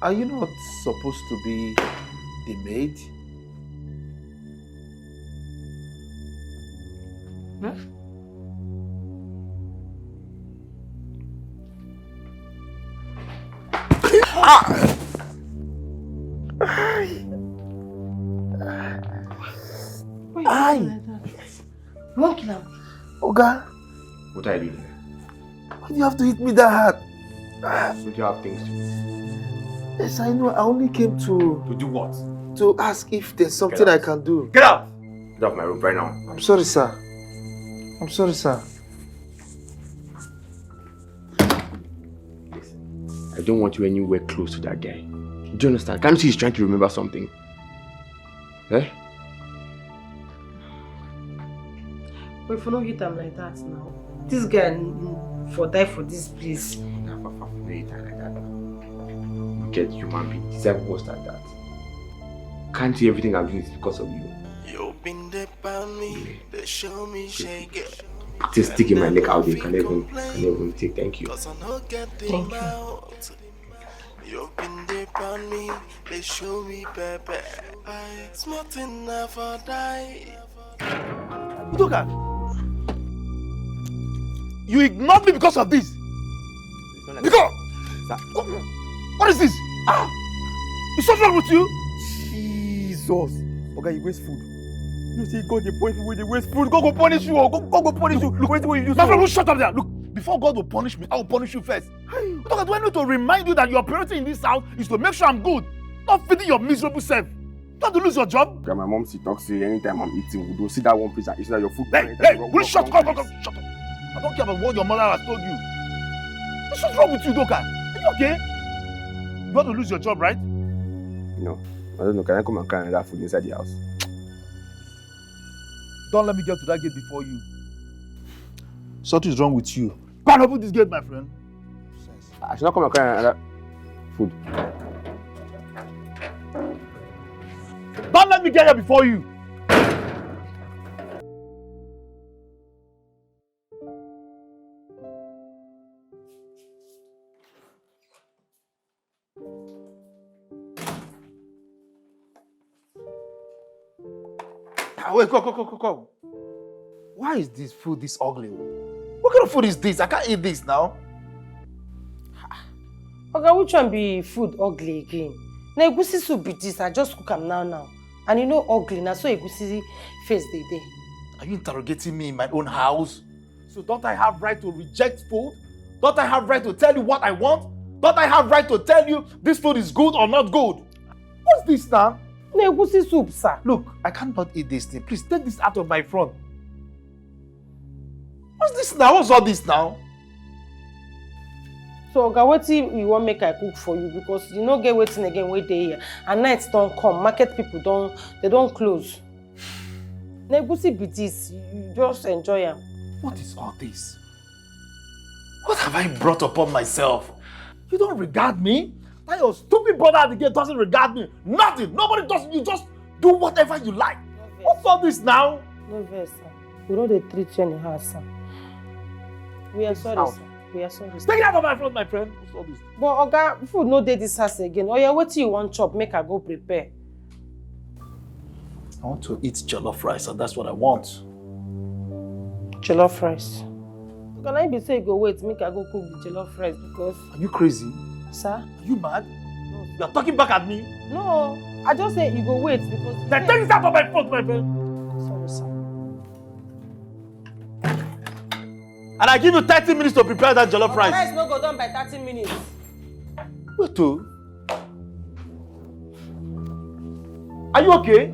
Are you not supposed to be the maid? Huh? Why are you doing like that? You won't kill him. Oga, What are you doing? why do you have to hit me that hard? So do you have things to do? Yes, I know. I only came to To do what? to ask if there's something I can do. Get out! Get off my roof right now. I'm sorry, sir. I'm sorry, sir. Listen, I don't want you anywhere close to that guy. Do you understand? Can't you see he's trying to remember something? Eh? But if you don't hit him like that now, this guy for die for this place. Get human being deserve worse than that. Can't see everything I'm doing is because of you. You've been there by me, they show me shake it. Just sticking my neck out there, can even take thank you. Thank you. You've been there by me, they show me baby. Smart enough for die. Udoka, you ignored me because of this. Because what is this? Is something wrong with you? Jesus. Okay, you waste food. You see, God, the point where they waste food. God will punish you. Go punish you. Look, wait, you My friend, shut up there. Look, before God will punish me, I will punish you first. Udoka, do I need to remind you that your priority in this house is to make sure I'm good, not feeding your miserable self? You want to lose your job? my mom, she talks to you anytime I'm eating. We don't see that one place and eat that your food. Hey, will you shut up? Shut up. I don't care about what your mother has told you. What's wrong with you, Udoka? Are you okay? You want to lose your job, right? No, I don't know. Can I come and carry another food inside the house? Don't let me get to that gate before you. Something is wrong with you. Go and open this gate, my friend. I should not come and carry another food. Don't let me get here before you. Wait, go. Why is this food this ugly? What kind of food is this? I can't eat this now. Okay, which one be food ugly again? Na egusi soup be this. I just cook am now. And you know ugly, na so egusi face dey there. Are you interrogating me in my own house? So don't I have right to reject food? Don't I have right to tell you what I want? Don't I have right to tell you this food is good or not good? What's this now? Na egusi soup, sir. Look, I cannot eat this thing. Please take this out of my front. What's this now? What's all this now? So, Oga, wetin you wan make I cook for you? Because you no get wetin again wey dey here. And night don come, market people don close. Na egusi be this. You just enjoy am. What is all this? What have I brought upon myself? You don't regard me? That your stupid brother at the gate doesn't regard me. Nothing. Nobody does. You just do whatever you like. What's all this now? No vex, sir. We no dey treat you anyhow, sir. We are sorry, sir. We are sorry, sir. Take it out of my front, my friend. What's all this? But Oga, food no dey this house again. Oya, wetin you wan chop? Make I go prepare. I want to eat jollof rice, and that's what I want. Jollof rice. Can I be say you go wait make I go cook the jollof rice because... Are you crazy? Sir? Are you mad? No. You are talking back at me? No, I just say you go wait because... Then take this out of my front, my friend. Sorry, sir. And I give you 30 minutes to prepare that jollof rice. Rice no go done by 30 minutes. Wait, oh. Are you okay?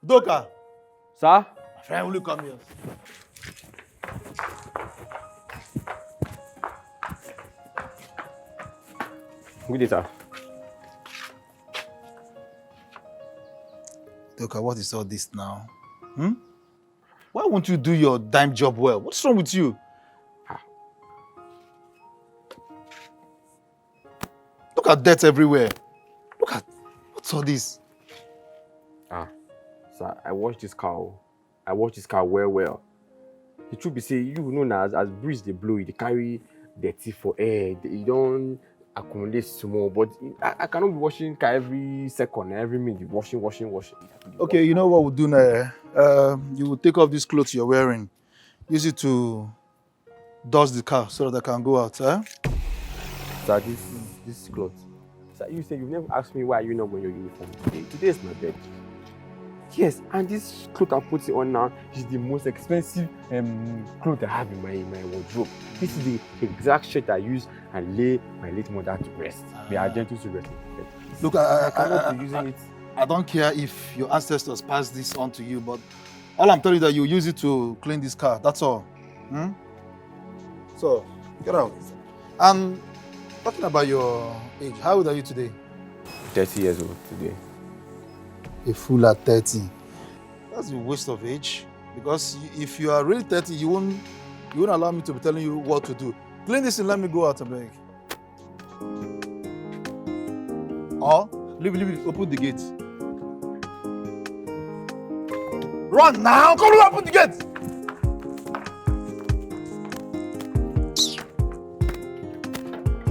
Doka. Sir? My friend, will you come here? Good day, sir. Look at what is all this now? Why won't you do your dime job well? What's wrong with you? Look at debt everywhere. Look at, what's all this? Sir, I watched this car. I watched this car well. The truth be say, you know now, as breeze they blow, they carry dirty for air. You don't accumulate small, but I cannot be washing car every second, every minute, washing. Okay, you know what we'll do now? You will take off these clothes you're wearing. Use it to dust the car so that I can go out. Eh? Sir, this clothes. Sir, you say you've never asked me why you not wearing your uniform today. Today is my birthday. Yes, and this clothes I'm putting on now is the most expensive clothes I have in my wardrobe. This is the exact shirt I use and lay my late mother to rest. They are gentle to rest. Look, I cannot be using it. I don't care if your ancestors passed this on to you, but all I'm telling you is that you use it to clean this car. That's all. So, get out. And talking about your age, how old are you today? 30 years old today. A fool at 30. That's a waste of age. Because if you are really 30, you won't allow me to be telling you what to do. Clean this and let me go out and beg. Or leave it, open the gate. Run now! Come on, open the gate!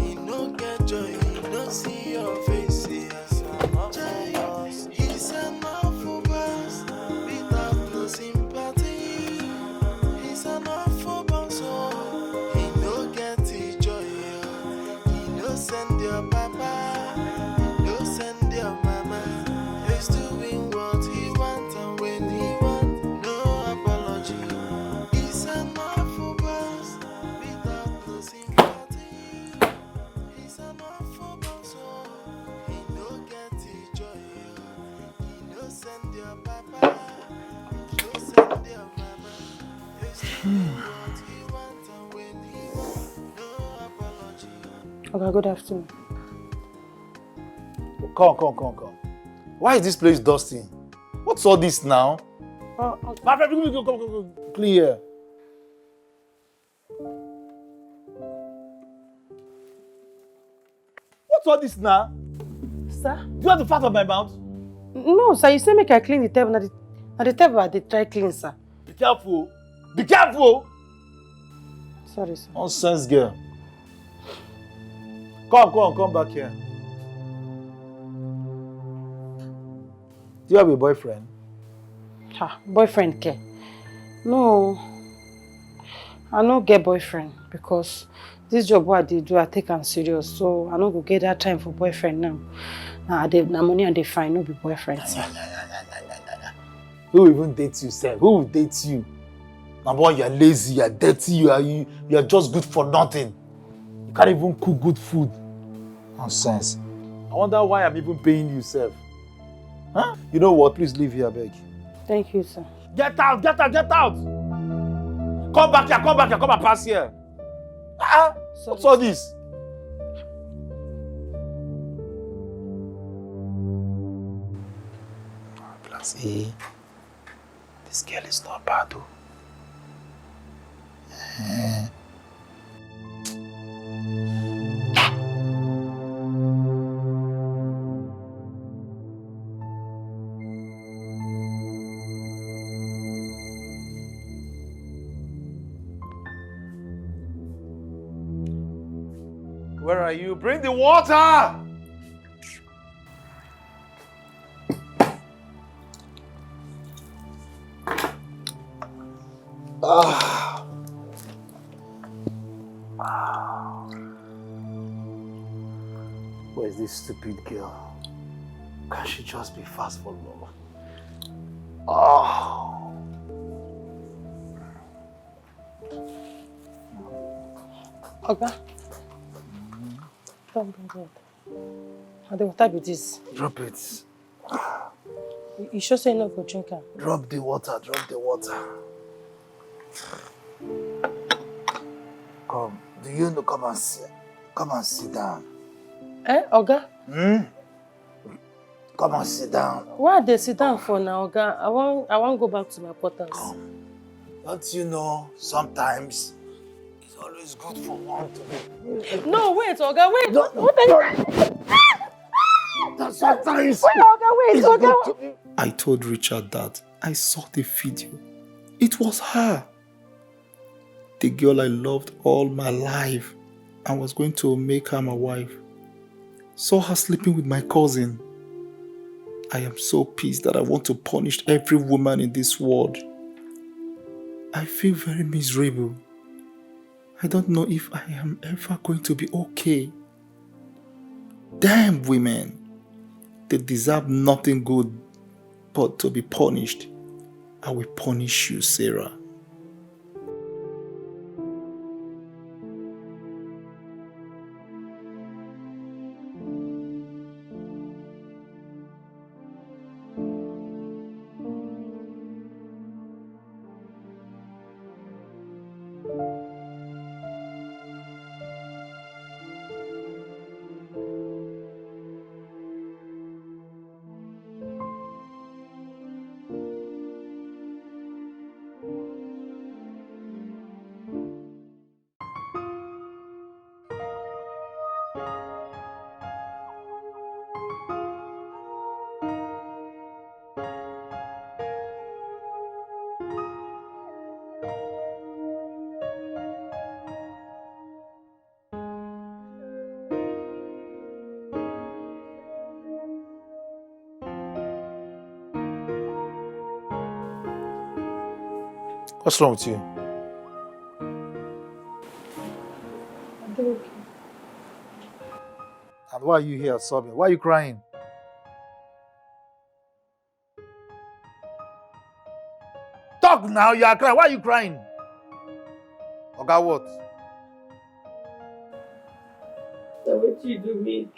He no get joy, he no see your face. He's an awful boss without no sympathy. He's an awful boss, oh. He no get the joy. He no send your papa, he no send your mama. He's doing what he wants and when he wants, no apology. He's an awful boss without no sympathy. He's an awful boss, oh. He no get the joy. He no send your papa, he no send your mama. He's doing what he wants and when he wants, no apology. Okay, good afternoon. Come. Why is this place dusty? What's all this now? My friend, go. Clear. What's all this now? Sir? Do you have the fat of my mouth? No, sir, you say make I clean the table. Now the table I did try clean, sir. Be careful. Be careful! Sorry, sir. Nonsense girl. Come back here. Do you have a boyfriend? Boyfriend care? No. I no get boyfriend because this job what I dey do, I take am serious. So I no go get that time for boyfriend now. Now money I dey find, no be boyfriend. Who even dates you, sir? Who will date you? Now boy, you're lazy, you're dirty, you're just good for nothing. You can't even cook good food. Nonsense. I wonder why I'm even paying you, sir. Huh? You know what? Please leave here, beg. Thank you, sir. Get out! Come back here, come and pass here. What's all this? See, this girl is not bad, though. Where are you? Bring the water! Where's this stupid girl? Can't she just be fast for love? Okay. Don't bring it. How the water be this? Drop it. You sure say no go drink am? Drop the water. Come, do you know? Come and sit down. Oga? Come on, sit down. Why they sit down for now, Oga? I want go back to my quarters. Come. Don't you know, sometimes it's always good for one to be... No, wait, Oga, wait. No, what are you... That's sometimes... Wait, Oga, wait, Oga. I told Richard that I saw the video. It was her. The girl I loved all my life and was going to make her my wife. Saw her sleeping with my cousin. I am so pissed that I want to punish every woman in this world. I feel very miserable. I don't know if I am ever going to be okay. Damn women. They deserve nothing good but to be punished. I will punish you, Sarah. What's wrong with you? I'm okay. And why are you here sobbing? Why are you crying? Talk now, you are crying. Why are you crying? Oga, what? What you do me?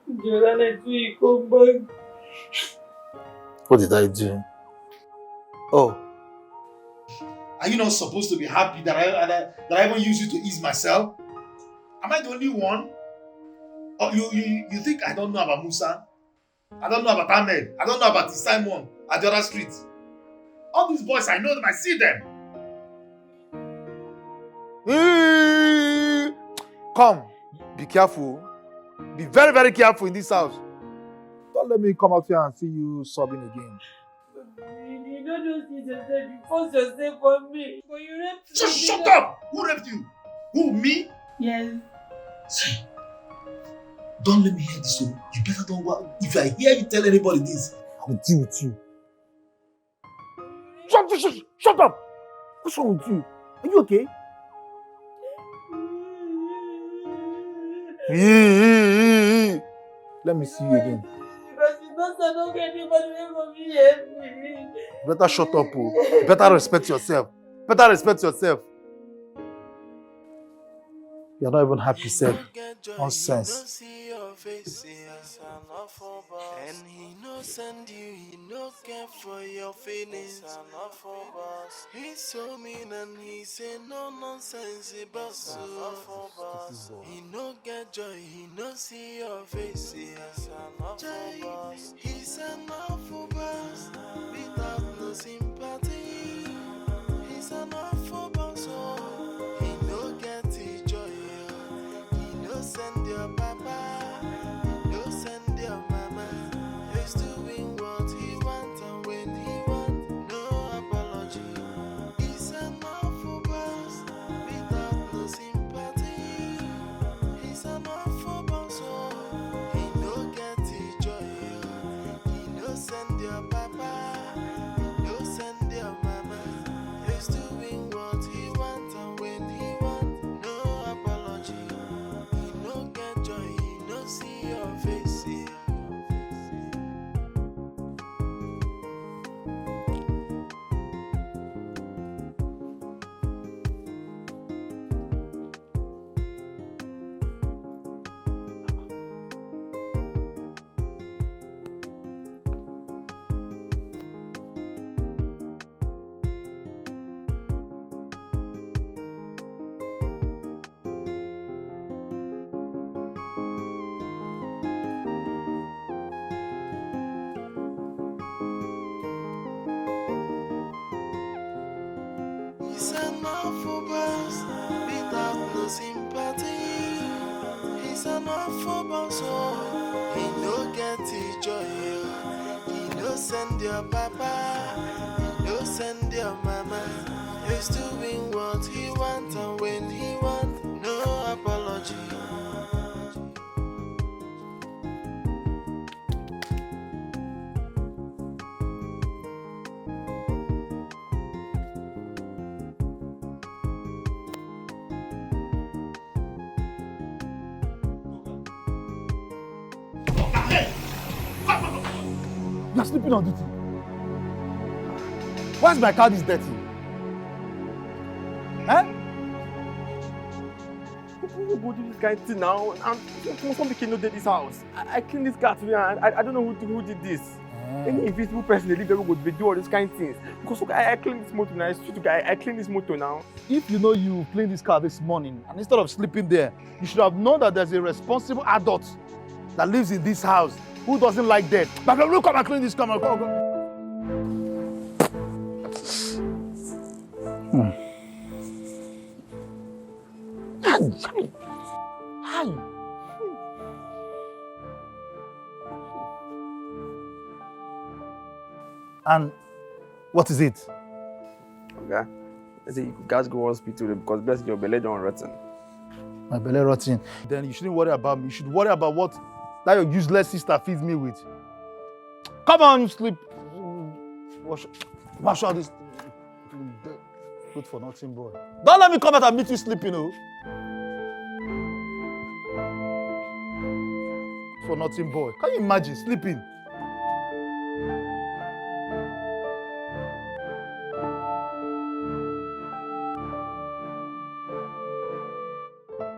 You come back. What did I do? Oh. Are you not supposed to be happy that I even use you to ease myself? Am I the only one? Or you think I don't know about Musa? I don't know about Ahmed? I don't know about Simon at the other street? All these boys, I know them, I see them. Come, be careful. Be very, very careful in this house. Don't let me come out here and see you sobbing again. You don't just need yourself, you force yourself on me. But you raped me. Shut up! Who raped you? Who, me? Yes. See, don't let me hear this. You better don't worry. If I hear you tell anybody this, I will deal with you. Shut up! What's wrong with you? Are you okay? Let me see you again. Because you don't get anybody from me, help me. Better shut up, oh. Better respect yourself. Better respect yourself. You're not even happy, self. Nonsense. And he no send you, he no care for your feelings. He's so mean and he say no nonsense about you. He no get joy, he no see your face. He's an awful boss without no sympathy. He's an awful boss, oh. He no get the joy. He no send your papa, he no send your mama. He's doing what he wants and when he wants, no apology. He's an awful boss without no sympathy. He's an awful boss, oh. He no get the joy. He no send your papa, he no send send your papa, he no send your mama. He's doing what he wants and when he wants, no apology. You're sleeping on duty. Why is my car this dirty? Huh? You go do this kind of thing now. Some people no dey this house. I clean this car today and I don't know who did this. Any invisible person they leave them go do all these kind of things. Because look, I clean this motor now. I clean this motor now. If you know you cleaned this car this morning and instead of sleeping there, you should have known that there's a responsible adult that lives in this house who doesn't like that. But look, come and clean this car. Come. Hi. And what is it? Okay. I say you guys go hospital because bless your belly don't rotten. My belly rotten. Then you shouldn't worry about me. You should worry about what that your useless sister feeds me with. Come on, sleep. Wash out this good for nothing, boy. Don't let me come out and meet you sleeping, oh. For nothing, boy. Can you imagine sleeping?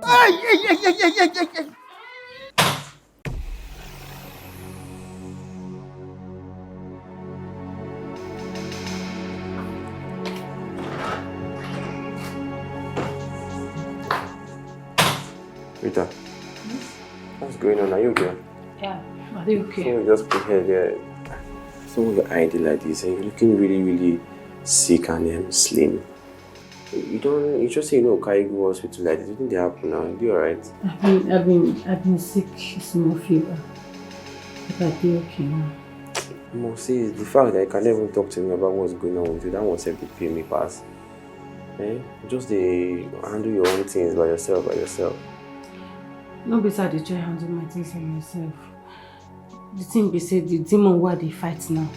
Hey. Rita, what's going on? Are you okay? Yeah, are they okay? You just put here there. Someone with ID like this and you're looking really, really sick and slim. You just say carry go hospital like this. You think they happen now? You alright? I've been sick. It's more fever. But I'll be okay now. Mo see the fact that you can never talk to me about what's going on with you. That was every pay me pass. Just handle your own things by yourself. No beside the try handle my things by myself. The thing be said the demon where they fight now.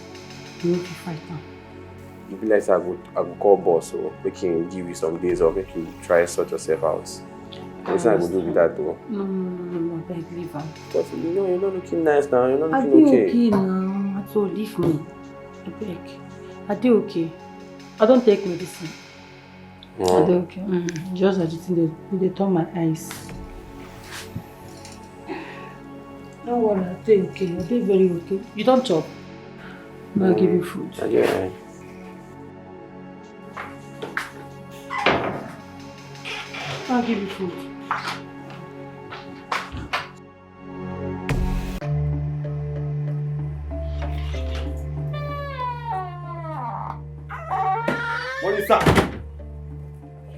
You know if you fight now. You be like I go call boss or make him give you some days or make you try sort yourself out. What's I go do with that though? No, beg, leave her. But you're not looking nice now, you're not I'll looking be okay. okay now. So leave me. I beg. I'll be okay. I don't take medicine. Oh. I'll be okay. Just that the thing they turn my eyes. Don't worry, I'll be okay. I'll be very okay. You don't chop. I'll give you food. Yeah. I'll give you food.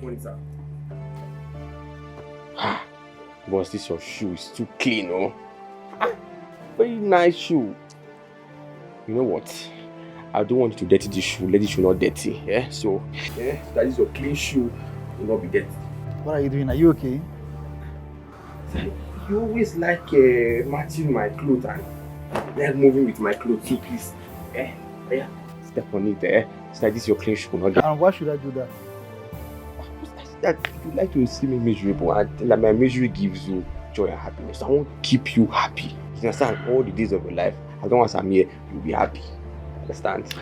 Morning, sir. Boss, this your shoe is too clean, oh? Very nice shoe. You know what? I don't want you to dirty this shoe. Let this shoe not dirty. So that is your clean shoe will not be dirty. What are you doing? Are you okay? You always like matching my clothes and like moving with my clothes too, please. Step on it, so that this is your clean shoe. Not And why should I do that? that you like to see me miserable and like my misery gives you joy and happiness. I won't keep you happy. You understand? All the days of your life, as long as I'm here, you'll be happy. Understand?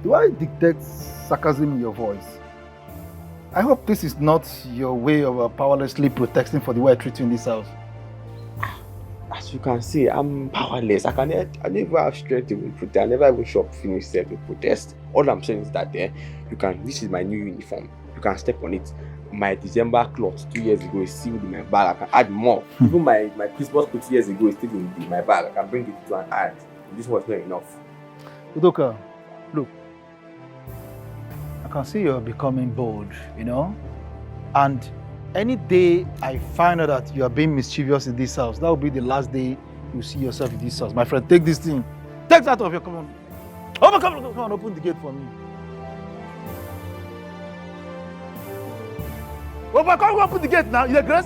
Do I detect sarcasm in your voice? I hope this is not your way of powerlessly protesting for the way I treat you in this house. As you can see, I'm powerless. I never have strength to protest. I never even shop finish self to protest. All I'm saying is that this is my new uniform. You can step on it. My December cloth 2 years ago is sealed in my bag. I can add more. Even my Christmas cloth 2 years ago is still in my bag. I can bring it to an ad. This was not enough. Udoka, look. I can see you're becoming bold, And any day I find out that you are being mischievous in this house, that will be the last day you see yourself in this house. My friend, take this thing. Take that off your common. Oh, come on, open the gate for me. Oh, but come on, open the gate now. You Grace?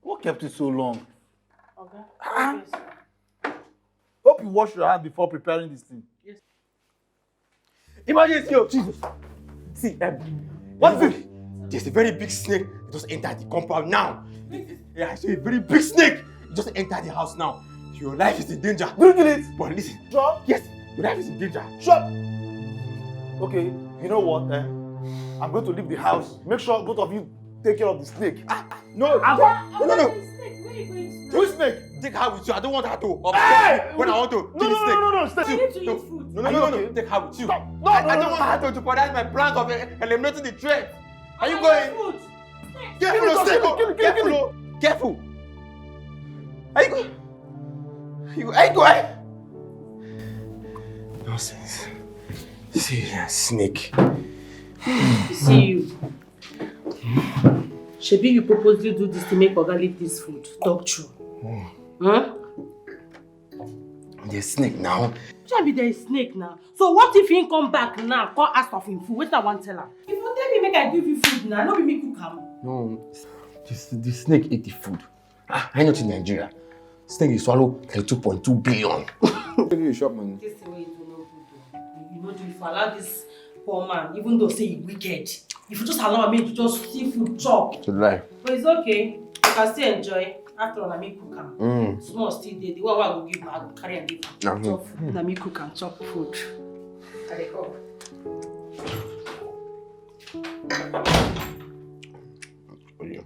What kept it so long? Okay. Hope you wash your hand before preparing this thing. Yes. Emergency, oh Jesus. See, what is it? There's a very big snake that just entered the compound now. Yeah, I saw a very big snake. It just entered the house now. Your life is in danger. Don't kill it. But listen. Sure. Yes, your life is in danger. Shut. Okay, you know what? I'm going to leave the house. Make sure both of you take care of the snake. No. No. Which snake? Take her with you. I don't want her to. Hey! When I want to kill the snake. No, stay. I need to eat food. No. Take her with you. Stop. I don't want her to jeopardize my plans of eliminating the threat. Are you going? Food. Careful, Kill it. Careful. Are you going? Are you going? Nonsense. See, snake. See you. Shebi, you purposely do this to make Oga leave this food. Talk true. Huh? There's snake now. Shebi, there is snake now. So what if he come back now, call ask of him food? Wait, I want tell her. If you tell me make I give you food now, no be me cook am. No, the snake ate the food. I know in Nigeria. Snake is swallow like 2.2 billion. You shop money. This way you no good. You know, if you allow this poor man, even though say he wicked, if you just allow me to just see food chop. To lie. But it's okay. You can still enjoy. After all, I make cook am. Small still there. The one I go give, I go carry and give. Chop food. I make cook and chop food. I dey come. Oh, yeah.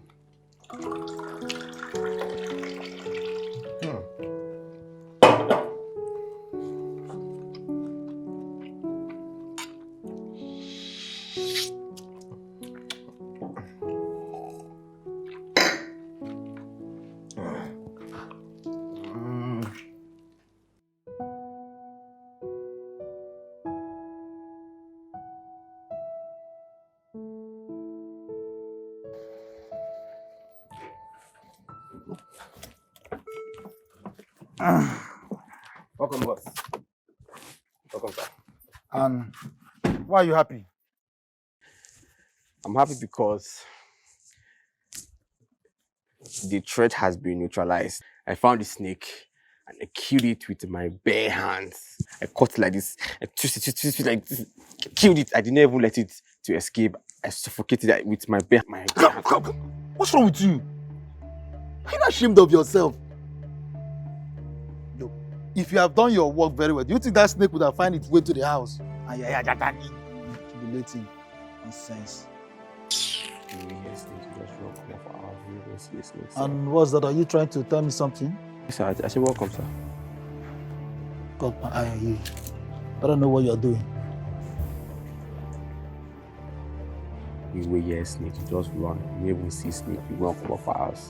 Welcome, boss. Welcome, sir. And why are you happy? I'm happy because the threat has been neutralized. I found the snake and I killed it with my bare hands. I cut it like this, I twisted it like this, killed it. I didn't even let it to escape. I suffocated it with my bare hands. What's wrong with you? Are you not ashamed of yourself? Look, if you have done your work very well, do you think that snake would have found its way to the house? And you're jubilating. Nonsense. And what's that? Are you trying to tell me something? Yes, sir. I said welcome, sir. God, I don't know what you're doing. You wait here, snake. You just run. You even see snake. You won't come up our house.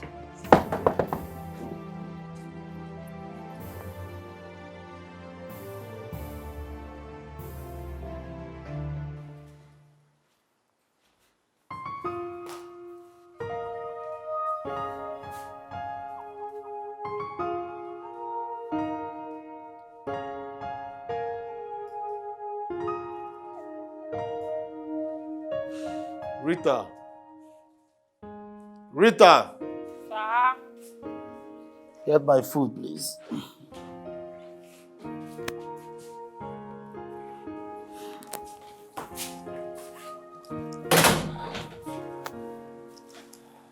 Rita. Sir. Get my food, please.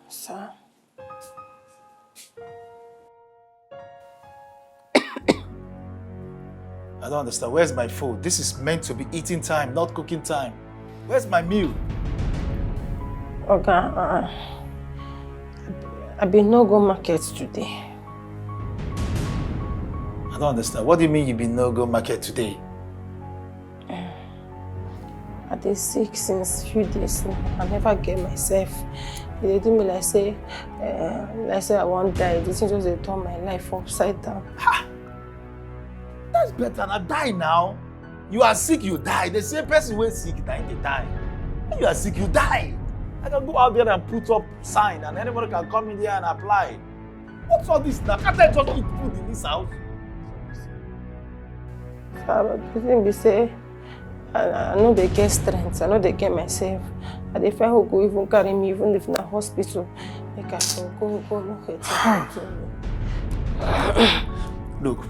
Sir. I don't understand. Where's my food? This is meant to be eating time, not cooking time. Where's my meal? Okay, I been no go market today. I don't understand. What do you mean you been no go market today? I been sick since few days now. I never get myself. They do me like say I won't die. This thing just they turn my life upside down. Ha! That's better than I die now. You are sick, you die. The same person who is sick, they die. When you are sick, you die. I can go out there and put up sign and anybody can come in there and apply. What's all this now? Can't I just eat food in this house? But the thing be say, I know they get strength, I know they get myself. And if I go even carry me, even if in a hospital, I can go look at it. Look,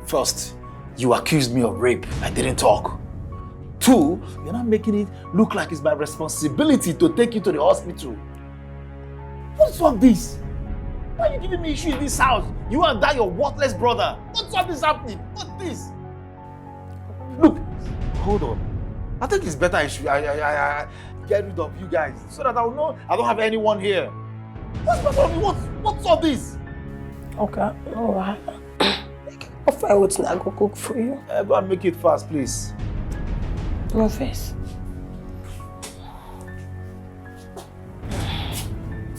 first, you accused me of rape. I didn't talk. 2, you're not making it look like it's my responsibility to take you to the hospital. What's all this? Why are you giving me issue in this house? You and that your worthless brother. What's all this happening? What's this? Look, hold on. I think it's better I get rid of you guys so that I will know I don't have anyone here. What's all this? Okay, alright. I'll find what I go cook for you. Go and make it fast, please. No face.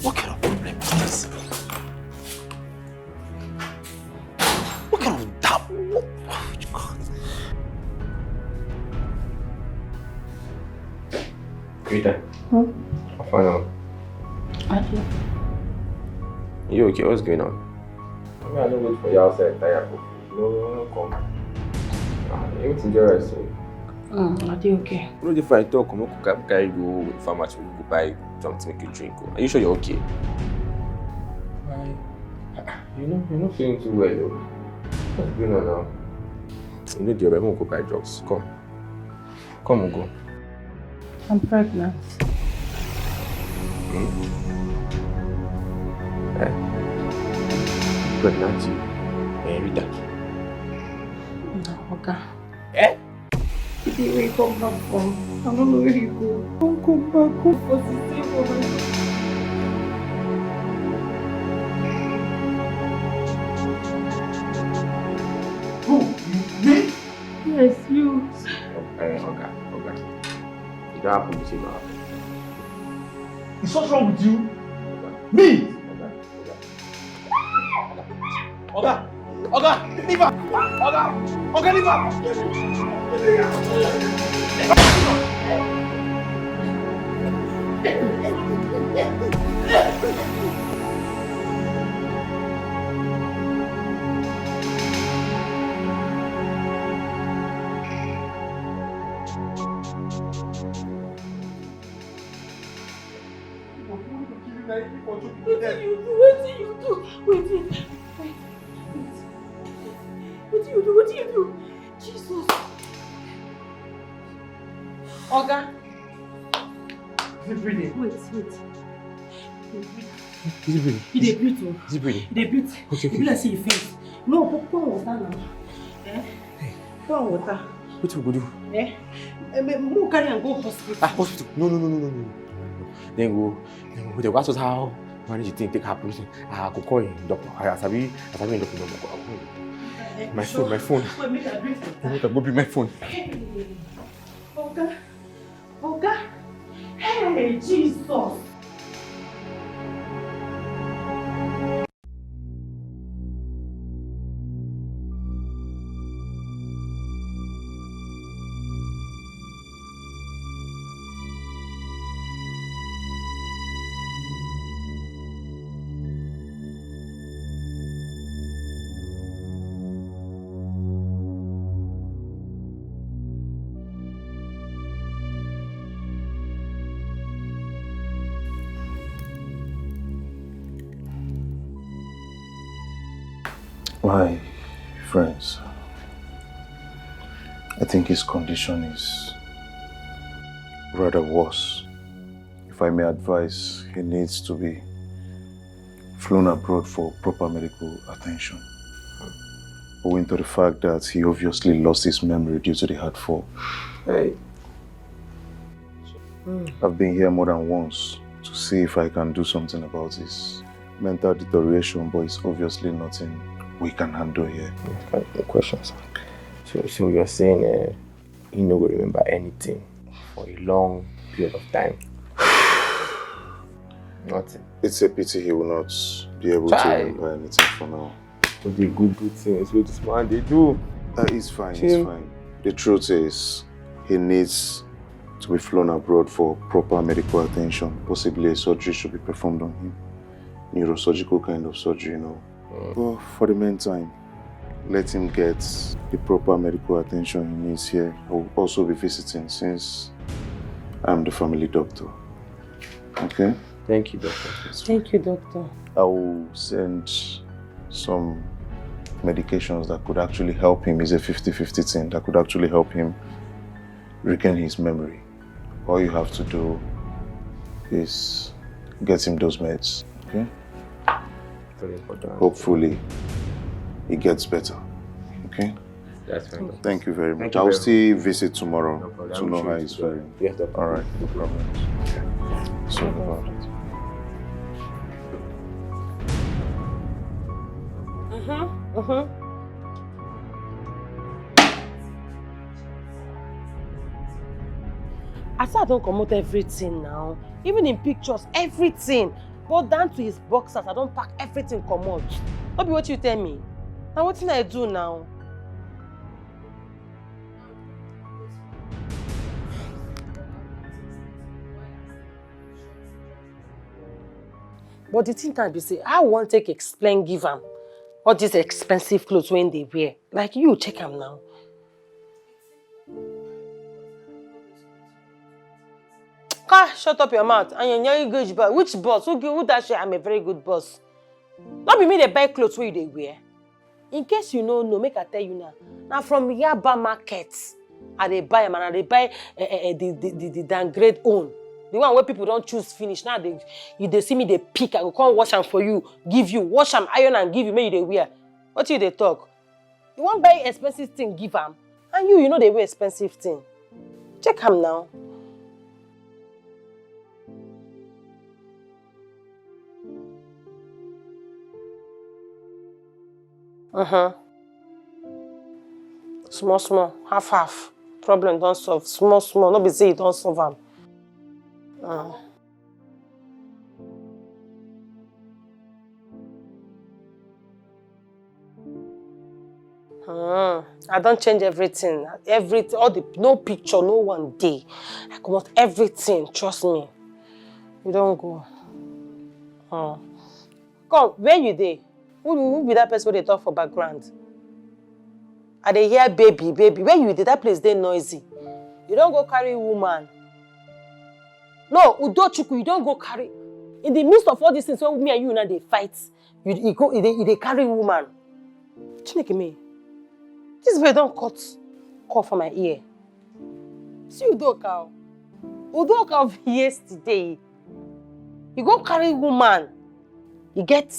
What kind of problem is this? What kind of damn? Oh, God. Rita. I found out. You okay? What's going on? I don't wait for you outside. Tired. No, come. Everything just right, so. Are you okay? You know, if I talk, I'm going to carry you to the pharmacy, we'll go buy something to make you drink. Are you sure you're okay? Why? You're not feeling too well, though. What's going on now? You need your baby, go buy drugs. Come, we'll go. I'm pregnant. Pregnant? Rita. No, okay. Eh? Where you come back from? I don't know where you go. Don't come back. Go for the same woman. Who? Me? Yes, you. Okay. You don't have to be seen now. Is what's wrong with you? Me? Oga, leave her! Oga, leave her! What do you do? What do you do? Jesus. Oga. Is it breathing? Wait. Is it breathing? He dey breathe. Is it breathing? He dey breathe. Okay. He be like say he faint. No, pour water now. Pour water. What we go do? We'll carry and go hospital. Hospital? No. Then go to the hospital. How manage the thing? Take her person. I go call him doctor. I sabi doctor. My phone. Wait, make I bring water. Go bring my phone. Oga. Hey, Jesus. My friends, I think his condition is rather worse. If I may advise, he needs to be flown abroad for proper medical attention. Owing to the fact that he obviously lost his memory due to the heart fall. Hey. I've been here more than once to see if I can do something about his mental deterioration, but it's obviously nothing we can handle here. Questions. So you're saying he no go remember anything for a long period of time? Nothing. It's a pity he will not be able to remember anything for now. But the good things with this man they do. It's fine. The truth is, he needs to be flown abroad for proper medical attention. Possibly a surgery should be performed on him. Neurosurgical kind of surgery, you know. But for the meantime, let him get the proper medical attention he needs here. I will also be visiting since I'm the family doctor. Okay? Thank you, doctor. Thank you, doctor. I will send some medications that could actually help him. It's a 50-50 thing that could actually help him regain his memory. All you have to do is get him those meds, okay? Very important. Hopefully, he gets better, okay? That's very good. Thank you very much. Thank you I will very still visit tomorrow No problem. to know how he's faring. Yes, doctor. All right, no problem. Sorry about it. I said I don't comot everything now. Even in pictures, everything. But down to his boxers, I don't pack everything comot. Not be what you tell me. Now what I do now? But the thing can be say, I won't take explain give am all these expensive clothes when they wear. Like you check them now. Shut up your mouth. And you're good boss. Which boss? Who that say I'm a very good boss? Not be me they buy clothes where they wear. In case you know, make I tell you now. Now from Yaba market, I they buy them and I they buy the downgrade own. The one where people don't choose finish. Now they see me they pick. I go come wash them for you, give you, wash them, iron and give you. Maybe they wear. What you they talk? You want buy expensive thing, give them, and you know they wear expensive thing. Check them now. Small, half. Problem don't solve. Small. No be say it don't solve them. I don't change everything. No picture, no one day. I come out everything. Trust me. You don't go. Come, where you dey? Who be that person they talk for background? I dey hear baby. Where you dey? That place they noisy. You don't go carry woman. No, Udochukwu, you don't go carry. In the midst of all these things, when me and you now they fight, you carry woman. Chineke me. This way don't cut for my ear. See Udoka. Udoka of yesterday. You go carry woman. You get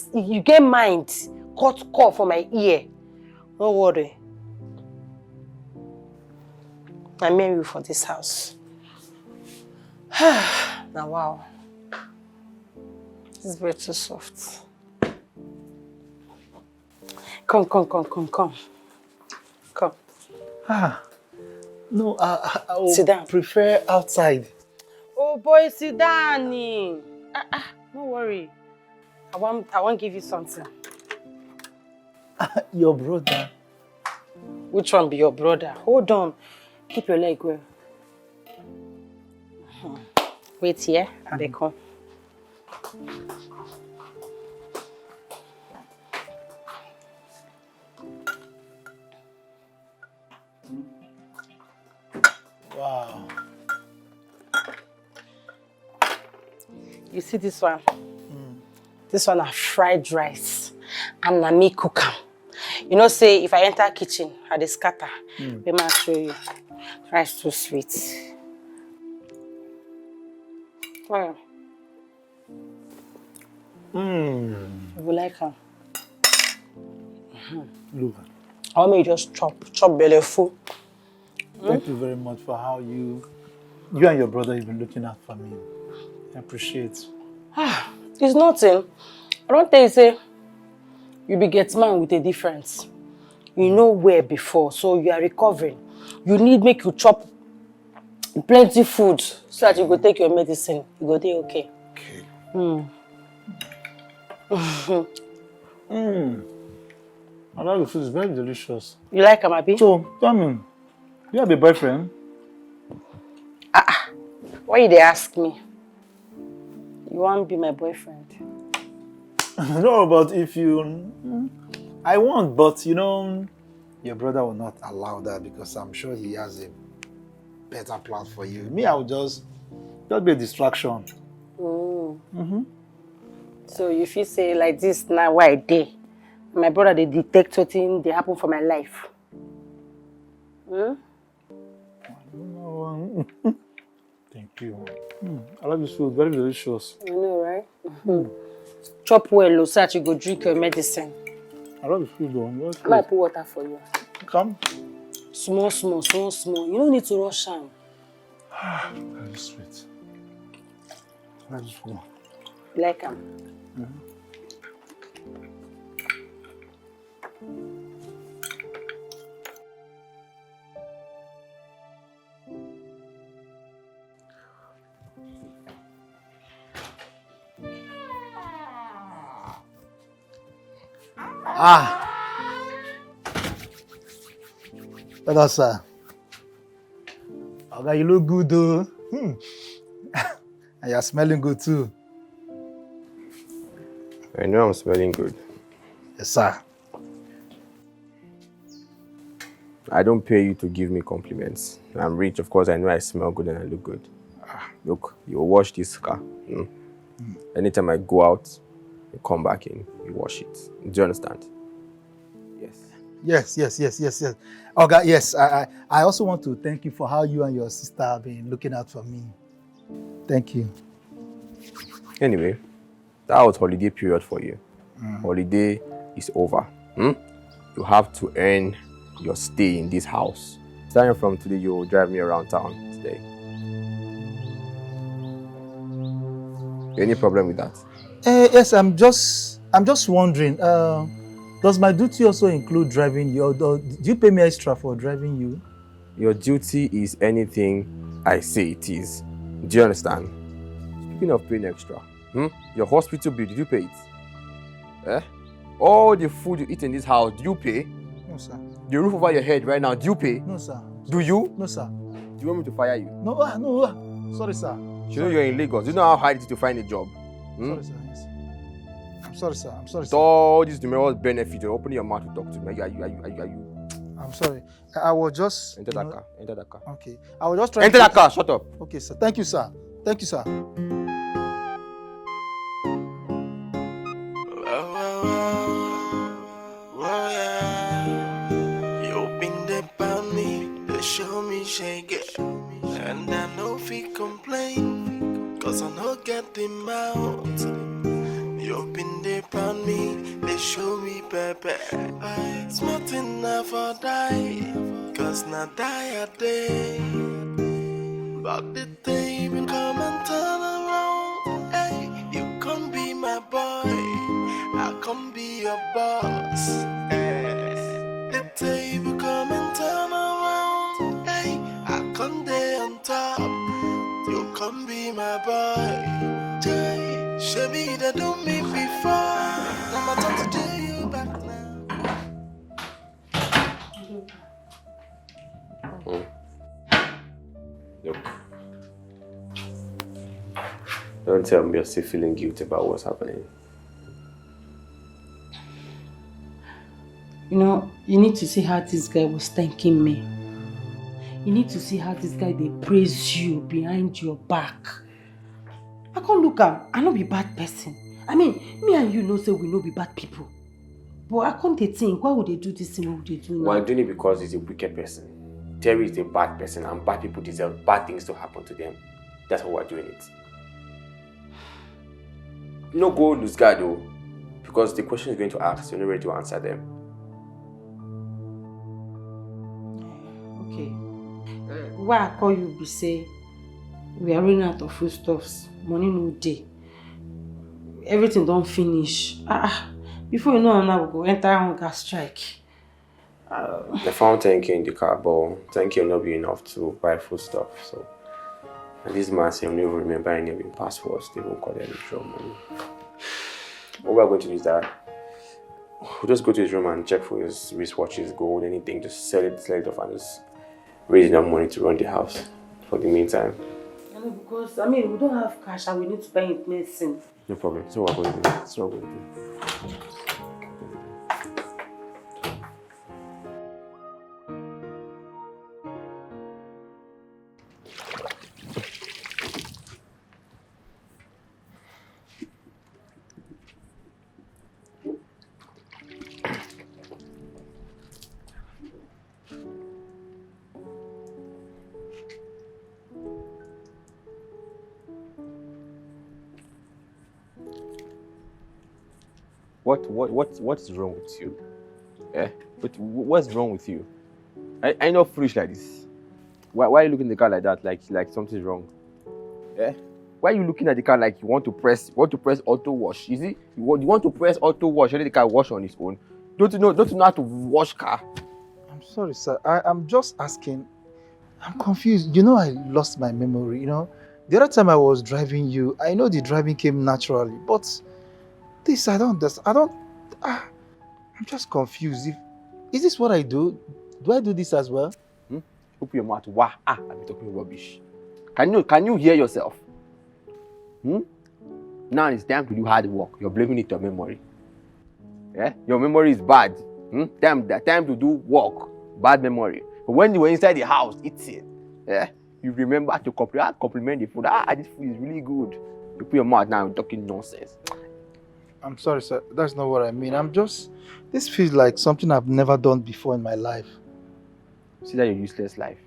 mind. Cut call for my ear. Don't worry. I marry you for this house. Now wow. This is very too soft. Come. No, I will sit down. Prefer outside. Oh boy, sit down. Don't worry. I want give you something. Your brother. Which one be your brother? Hold on. Keep your leg well. Wait here, and they come. Wow. You see this one? This one are fried rice. And na me cook am. You know, say if I enter kitchen, I dey scatter. Let me show you. Rice too sweet. Wow. You will like her. Look. I want me to just chop belly full. Thank you very much for how you and your brother have been looking out for me. I appreciate. It's nothing. I don't tell you, say, you be get man with a difference. You know where before, so you are recovering. You need make you chop plenty food so that you go take your medicine. You go dey okay. Okay. I like the food, it's very delicious. You like am, abi? So, tell me, you have a boyfriend? Why they ask me? You want to be my boyfriend? No, but if you... I want, but you know, your brother will not allow that because I'm sure he has a better plan for you. Me, I will just be a distraction. So if you say like this now, why day? My brother, they detect something, they happen for my life. Thank you. I love this food, very delicious. I know, right? Chop well, so that you go drink your medicine. I love the food though. I might put water for you. Come. Small. You don't need to rush am. Very sweet. Very sweet. Like am. Hello, sir. Okay, you look good though. And you're smelling good too. I know I'm smelling good. Yes, sir. I don't pay you to give me compliments. I'm rich, of course. I know I smell good and I look good. Look, you wash this car. Anytime I go out, you come back in, you wash it. Do you understand? Yes. Yes. Okay, yes. I also want to thank you for how you and your sister have been looking out for me. Thank you. Anyway, that was holiday period for you. Holiday is over. You have to earn your stay in this house. Starting from today, you'll drive me around town today. Any problem with that? Yes, I'm just wondering. Does my duty also include driving you? Or do you pay me extra for driving you? Your duty is anything I say it is. Do you understand? Speaking of paying extra, your hospital bill, did you pay it? All the food you eat in this house, do you pay? No, sir. The roof over your head right now, do you pay? No, sir. Do you? No, sir. Do you want me to fire you? No. Sorry, sir. You know you're in Lagos. You know how hard it is to find a job. Sorry, sir. Yes. I'm sorry, sir. With all these numerous benefits, you're opening your mouth to talk to me. Are you? I'm sorry. I was just... Enter that car. Enter that car. Okay. I was just trying Enter that car. Shut up. Okay, sir. Thank you, sir. Thank you, sir. You been there by me, they show me shake it. And I know if you complain, cause I know get them out. You been there by me, they show me baby. Smart enough for die, cause not die a day. But the day will come and turn around. Hey, you can't be my boy, I can't be your boss. Hey, the day will come and turn around. Hey, I can't stay on top, you can't be my boy. Jay, show me that do me before. Now my time to do you back now. Look. Don't tell me you're still feeling guilty about what's happening. You know, you need to see how this guy was thanking me. You need to see how this guy, they praise you behind your back. I can't look at, I not be bad person. I mean, me and you know say we no be bad people. But I can't think, why would they do this thing? What would they do now? We're doing it because he's a wicked person. Terry is a bad person and bad people deserve bad things to happen to them. That's why we're doing it. No go lose guard though, because the question is going to ask, you're not ready to answer them. Okay. Why I call you be say we are running out of foodstuffs, money no day. Everything don't finish. Before you know now we go enter hunger strike. I found 10K in the car, but 10K will not be enough to buy food stuff. So, and this man said, he'll never remember any of his passwords. They won't call them withdraw money. What we're going to do is that we'll just go to his room and check for his wristwatches, gold, anything. Just sell it off and just raise enough money to run the house for the meantime. No, because, I mean, we don't have cash and we need to buy it medicine. No problem. So what we're going to do. That's what we're going to do. What's wrong with you? Eh? What's wrong with you? I not foolish like this. Why are you looking at the car like that? Like something's wrong? Eh? Why are you looking at the car like you want to press auto wash? Is it you want to press auto wash and let the car wash on its own? Don't you know how to wash car? I'm sorry, sir. I'm just asking. I'm confused. You know, I lost my memory, you know. The other time I was driving you, I know the driving came naturally, but this, I don't understand. I'm just confused. Is this what I do? Do I do this as well? Open your mouth. Wah! I'm talking rubbish. Can you hear yourself? Now it's time to do hard work. You're blaming it on memory. Yeah? Your memory is bad. Time to do work. Bad memory. But when you were inside the house eating, yeah, you remember to compliment the food. This food is really good. You put your mouth now and talking nonsense. I'm sorry, sir. That's not what I mean. This feels like something I've never done before in my life. See that your useless life?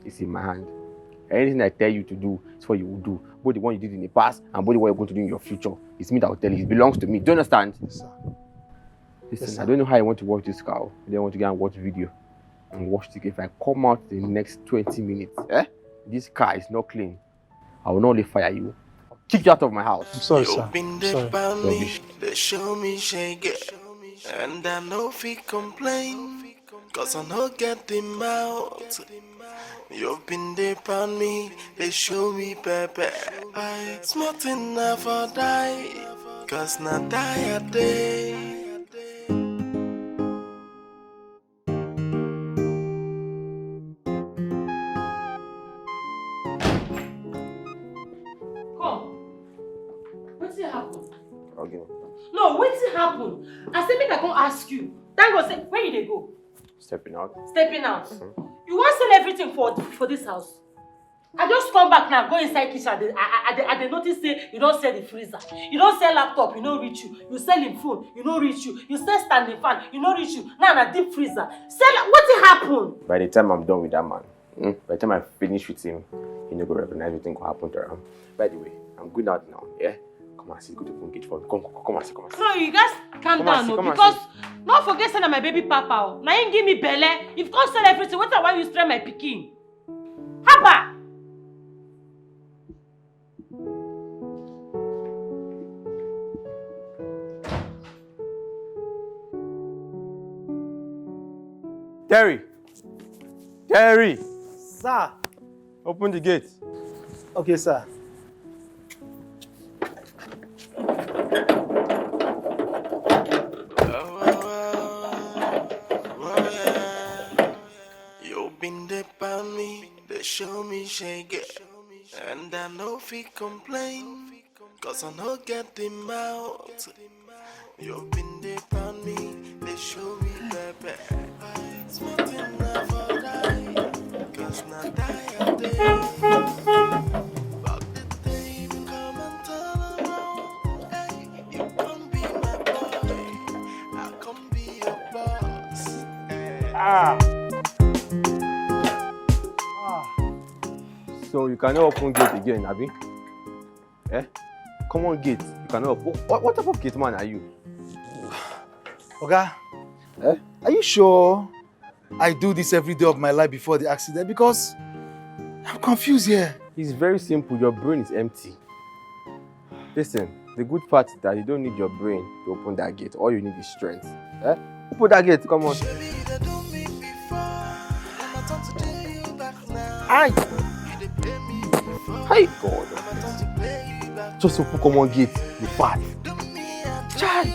It's in my hand. Anything I tell you to do is what you will do. Both the one you did in the past and both the one you're going to do in your future. It's me that will tell you. It belongs to me. Do you understand? Yes, sir. Listen, Yes, sir. I don't know how you want to watch this car. I don't want to go and watch video and watch Dike. If I come out in the next 20 minutes, this car is not clean. I will not only fire you. I'll kick you out of my house. I'm sorry, sir. Open Sorry. the bammy, they show me shake it. And I know if he complain, cause I know get him out. You've been there on me, they show me pepe. I smarting never die, cause not die a day. No, wetin happen? I said make I come ask you. Thank God say where you dey go? Stepping out. Stepping out. You wan sell everything for this house? I just come back now, go inside kitchen. I dey notice say you don't sell the freezer. You don't sell laptop, you no reach you. You sell him phone, you no reach you. You sell standing fan, you no reach you. Now na deep freezer. Sell wetin happen? By the time I'm done with that man, by the time I finish with him, he no go recognize everything will happen to him. By the way, I'm good out now, yeah? Come and see, go to phone gate for me. Come and see. No, you guys calm down, because don't forget say na my baby papa. Now him give me belle. If you can't sell everything, what I want you to spray my pikin? Haba! Terry! Sir. Open the gate. Okay, sir. You've been there by me, they show me shake it. And I know if he complain, cause I know get him out. You've been there by me, they show me baby. Smarting never die, cause not die a day. But the day you come and turn around, hey, you can't be my boy, I can't be your boss. Hey. So you cannot open gate again, Abi? Come on, gate. You cannot open. What type of gate man are you? Okay. Are you sure I do this every day of my life before the accident? Because I'm confused here. It's very simple. Your brain is empty. Listen, the good part is that you don't need your brain to open that gate. All you need is strength. Open that gate. Come on. Hi. Hi, God. Just open common gate. You fat. Chai.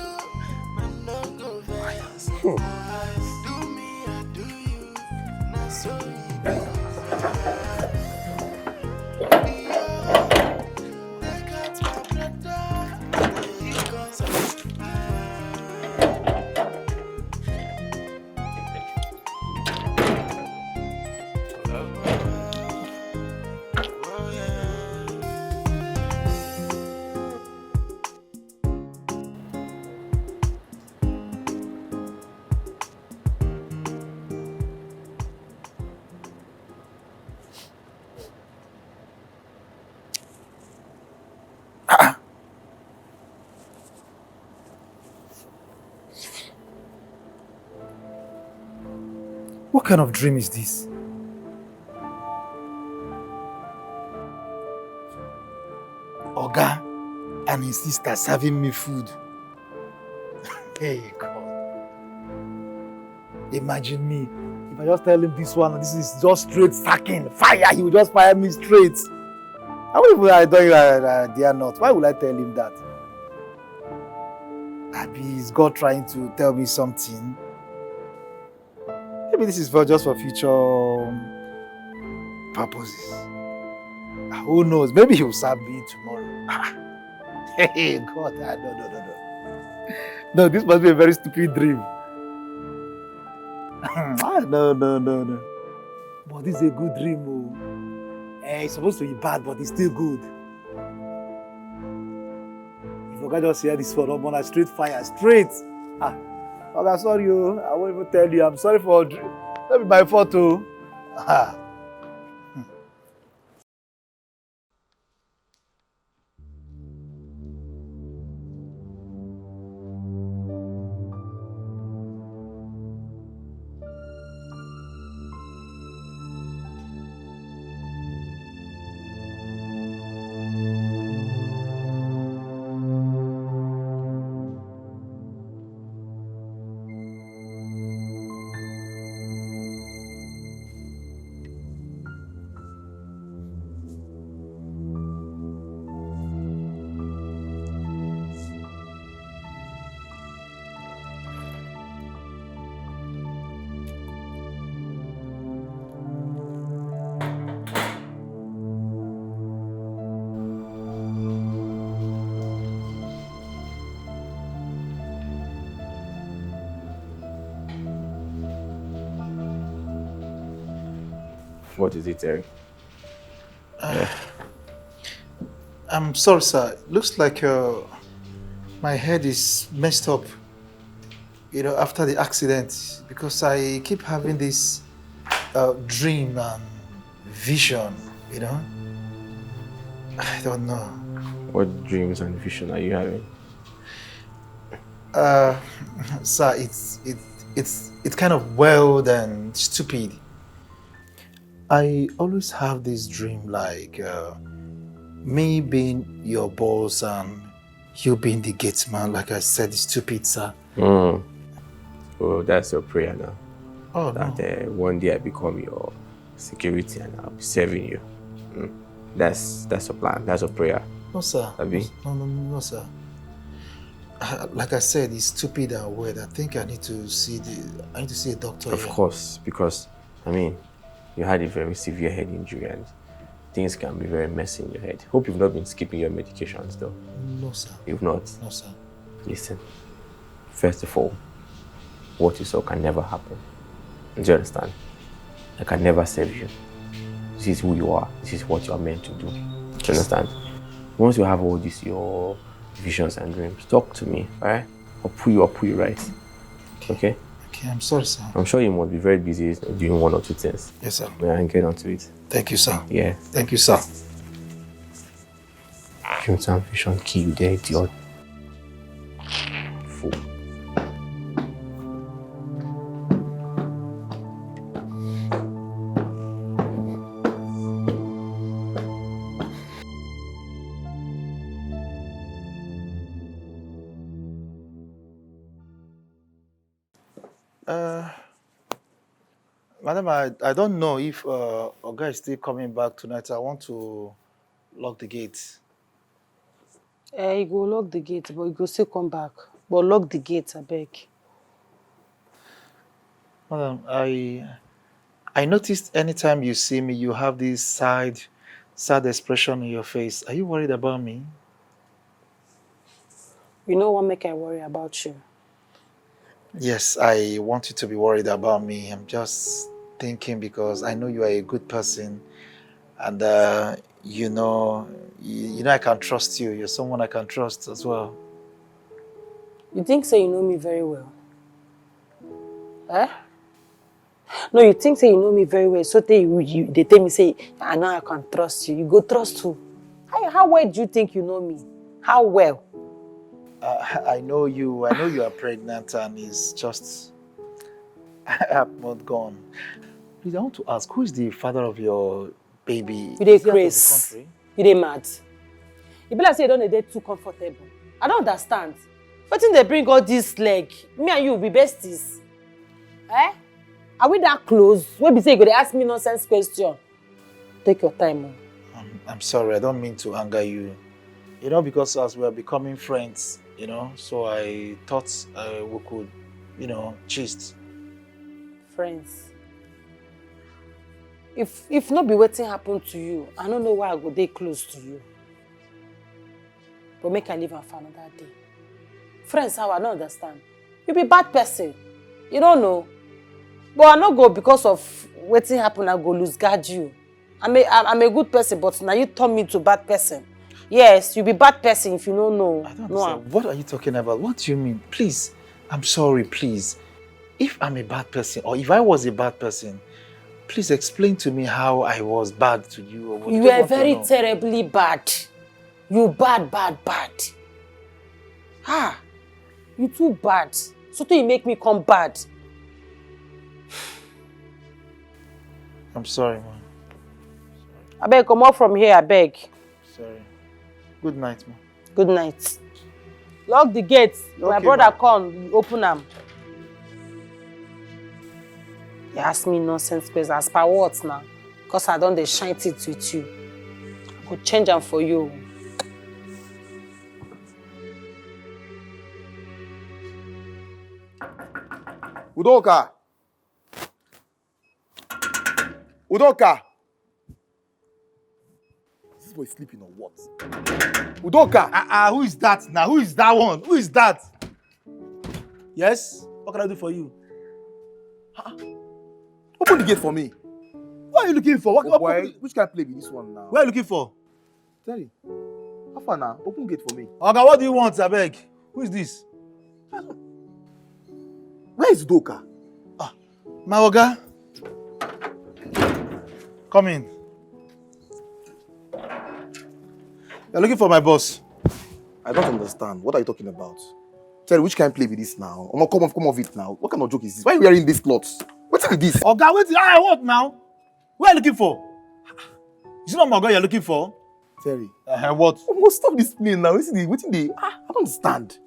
What kind of dream is this? Oga and his sister serving me food. Hey God. Imagine me. If I just tell him this one, this is just straight sacking, fire, he will just fire me straight. How will I tell you they are not? Why would I tell him that? Maybe is God trying to tell me something? Maybe this is just for future purposes. Who knows? Maybe he'll serve me tomorrow. Hey God, no. No, this must be a very stupid dream. No. But this is a good dream. Oh. It's supposed to be bad, but it's still good. If I just hear this one, I'm on a straight fire, straight. Okay, sorry, I won't even tell you. I'm sorry for dream. That be my fault, too. What is it, Terry? I'm sorry, sir. It looks like my head is messed up, after the accident, because I keep having this dream and vision, I don't know. What dreams and vision are you having? Sir, it's kind of wild and stupid. I always have this dream like me being your boss and you being the gate man, like I said, it's stupid, sir. Oh, that's your prayer now. Oh, that no. One day I become your security and I'll be serving you. That's your plan. That's your prayer. No, sir. Abi? No, sir. Like I said, it's stupid and weird. I think I need to see a doctor. Of course, because you had a very severe head injury and things can be very messy in your head. Hope you've not been skipping your medications though. No, sir. You've not? No, sir. Listen, first of all, what you saw can never happen. Do you understand? I can never save you. This is who you are. This is what you are meant to do. Do you understand? Once you have all these, your visions and dreams, talk to me, alright? I'll put you right. Okay? Okay, I'm sorry, sir. I'm sure you must be very busy doing one or two things. Yes, sir. Yeah, and get onto it. Thank you, sir. Yeah. Thank you, sir. Dreams and vision kill you there, idiot. Fool. Madam, I don't know if Oga is still coming back tonight. I want to lock the gate. You go lock the gate, but you go still come back. But lock the gate, I beg. Madam, I noticed anytime you see me, you have this sad expression in your face. Are you worried about me? You know what make I worry about you? Yes, I want you to be worried about me. I'm just thinking because I know you are a good person, and I can trust you. You're someone I can trust as well. You think so you know me very well? Eh? No, you think so you know me very well. So they tell me say, I know I can trust you. You go trust who? How well do you think you know me? How well? I know you are pregnant, and it's just I have not gone. Please, I want to ask, who is the father of your baby? You dey Is he out of the craze. country? You dey mad. You be like say you don't dey too comfortable. I don't understand. Wetin dey bring all this leg? Me and you be besties. Eh? Are we that close? Wey be say you go dey ask me nonsense question? Take your time. I'm sorry, I don't mean to anger you. You know, because as we are becoming friends, you know, so I thought we could, you know, gist. Friends. If not be wetin happen to you, I don't know why I go dey close to you. But make I leave am for another day. Friends, how I don't understand. You be bad person. You don't know. But I no go because of wetin happen, I go lose guard you. I'm a good person, but now you turn me to bad person. Yes, you be bad person if you don't know. I don't understand. What are you talking about? What do you mean? Please, I'm sorry, please. If I'm a bad person, or if I was a bad person, please explain to me how I was bad to you. Or what You were very terribly bad. You bad. Ah, you too bad. So you make me come bad. I'm sorry, man. I beg, come out from here, I beg. Sorry. Good night, man. Good night. Lock the gates. My brother come, open them. You ask me nonsense questions. As per what now? Because I don't dey shine it with you. I could change them for you. Udoka! Udoka! Is this boy sleeping or what? Udoka! Who is that now? Who is that one? Who is that? Yes? What can I do for you? Open the gate for me. What are you looking for? Which kind of play be this one now? Where are you looking for? Terry, how far now? Open gate for me. Oga, what do you want, Abeg? Who is this? Where is Udoka? My Oga. Come in. You're looking for my boss. I don't understand. What are you talking about? Terry, which kind of play be this now? Come off it now. What kind of joke is this? Why are you wearing these clothes? What is this? Oga, wait. What now? Where are you looking for? Is it not my Oga you're looking for? Terry. What? Stop this play now. I don't understand.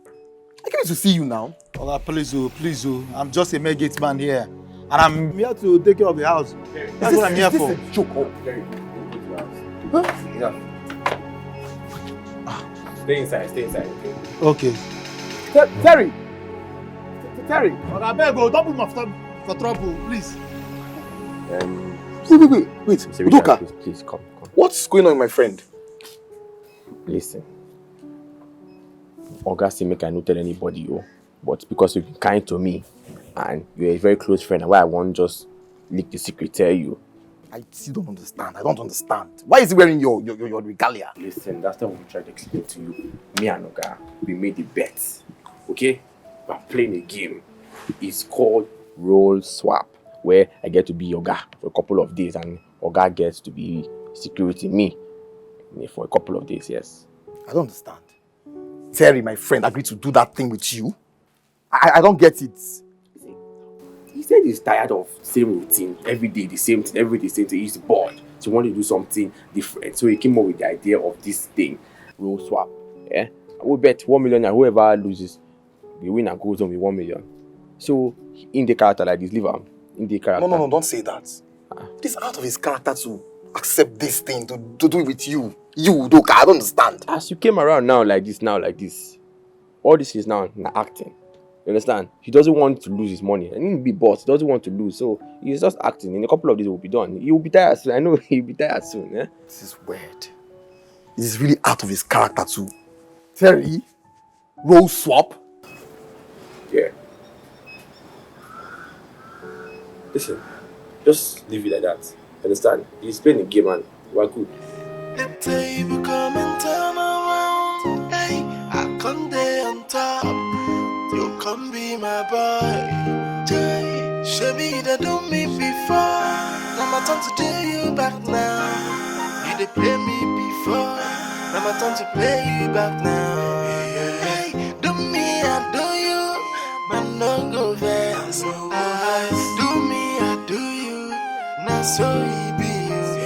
I came to see you now. Oga, please. I'm just a mere gate man here. And I'm here to take care of the house. That's what I'm here for. Is this a joke? Oh, Terry, go to the house. Stay inside. Okay. Terry! Oga, beg, don't put my for trouble, please. Wait. Udoka, please come. what's going on, my friend? Listen. Oga say make I not tell anybody, but because you've been kind to me and you're a very close friend, and why I won't just leak the secret, tell you. I still don't understand. I don't understand. Why is he wearing your regalia? Listen, that's what we tried to explain to you. Me and Oga, we made a bet. Okay? We're playing a game. It's called Role Swap, where I get to be Oga for a couple of days and Oga gets to be security me for a couple of days, yes. I don't understand. Terry, my friend, agreed to do that thing with you. I don't get it. He said he's tired of same routine, every day the same thing, he's bored. So he wanted to do something different. So he came up with the idea of this thing, Role Swap. Yeah? We bet 1 million and whoever loses, the winner goes on with 1 million. So in the character like this, leave him. In the character. No, don't say that. It is out of his character to accept this thing, to do it with you. You, Udoka, I don't understand. As you came around now like this, all this is now acting. You understand? He doesn't want to lose his money. I need to be boss. He doesn't want to lose. So he's just acting. In a couple of days, it will be done. He will be tired soon. I know he'll be tired soon. Eh? This is weird. This is really out of his character too. Terry? Role swap? Yeah. Listen, just leave it like that. Understand? He's playing a game and we're good. The table come and turn around. Hey, I come there on top. You come be my boy. Jay, show me that do me before. Now my time to do you back now. You did play me before. Now my time to play you back now. Hey, do me, I do you. Man, don't go fast. so he be.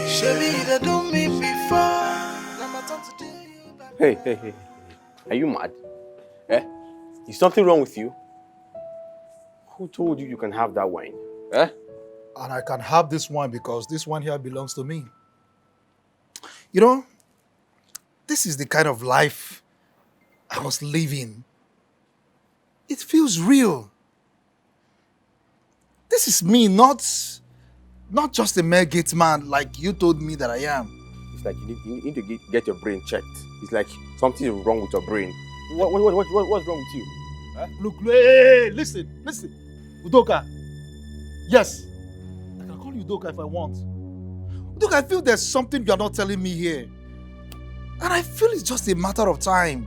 Shabby, they do me before. Now my time to do you back. Hey. Are you mad? Eh? Is something wrong with you? Who told you you can have that wine? Eh? And I can have this one because this one here belongs to me. You know, this is the kind of life I was living. It feels real. This is me, not just a mere gate man like you told me that I am. It's like you need to get your brain checked. It's like something is wrong with your brain. What's wrong with you? Huh? Look, hey, listen. Udoka. Yes. I can call you Udoka if I want. Udoka, I feel there's something you're not telling me here. And I feel it's just a matter of time.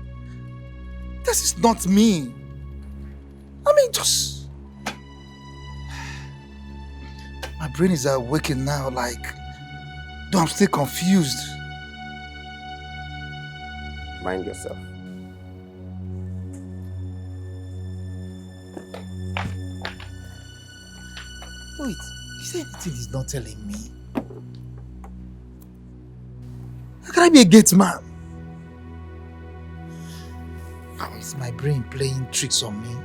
This is not me. I mean, just... My brain is awakened now, like... Though I'm still confused. Mind yourself. Wait, is there anything he's not telling me? How can I be a gate man? How is my brain playing tricks on me?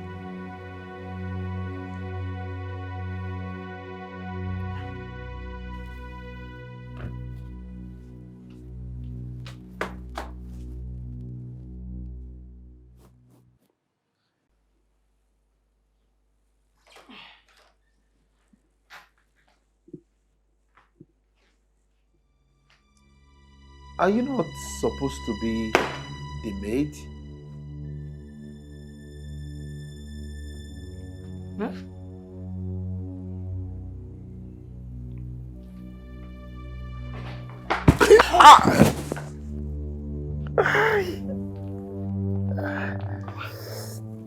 Are you not supposed to be the maid? Huh?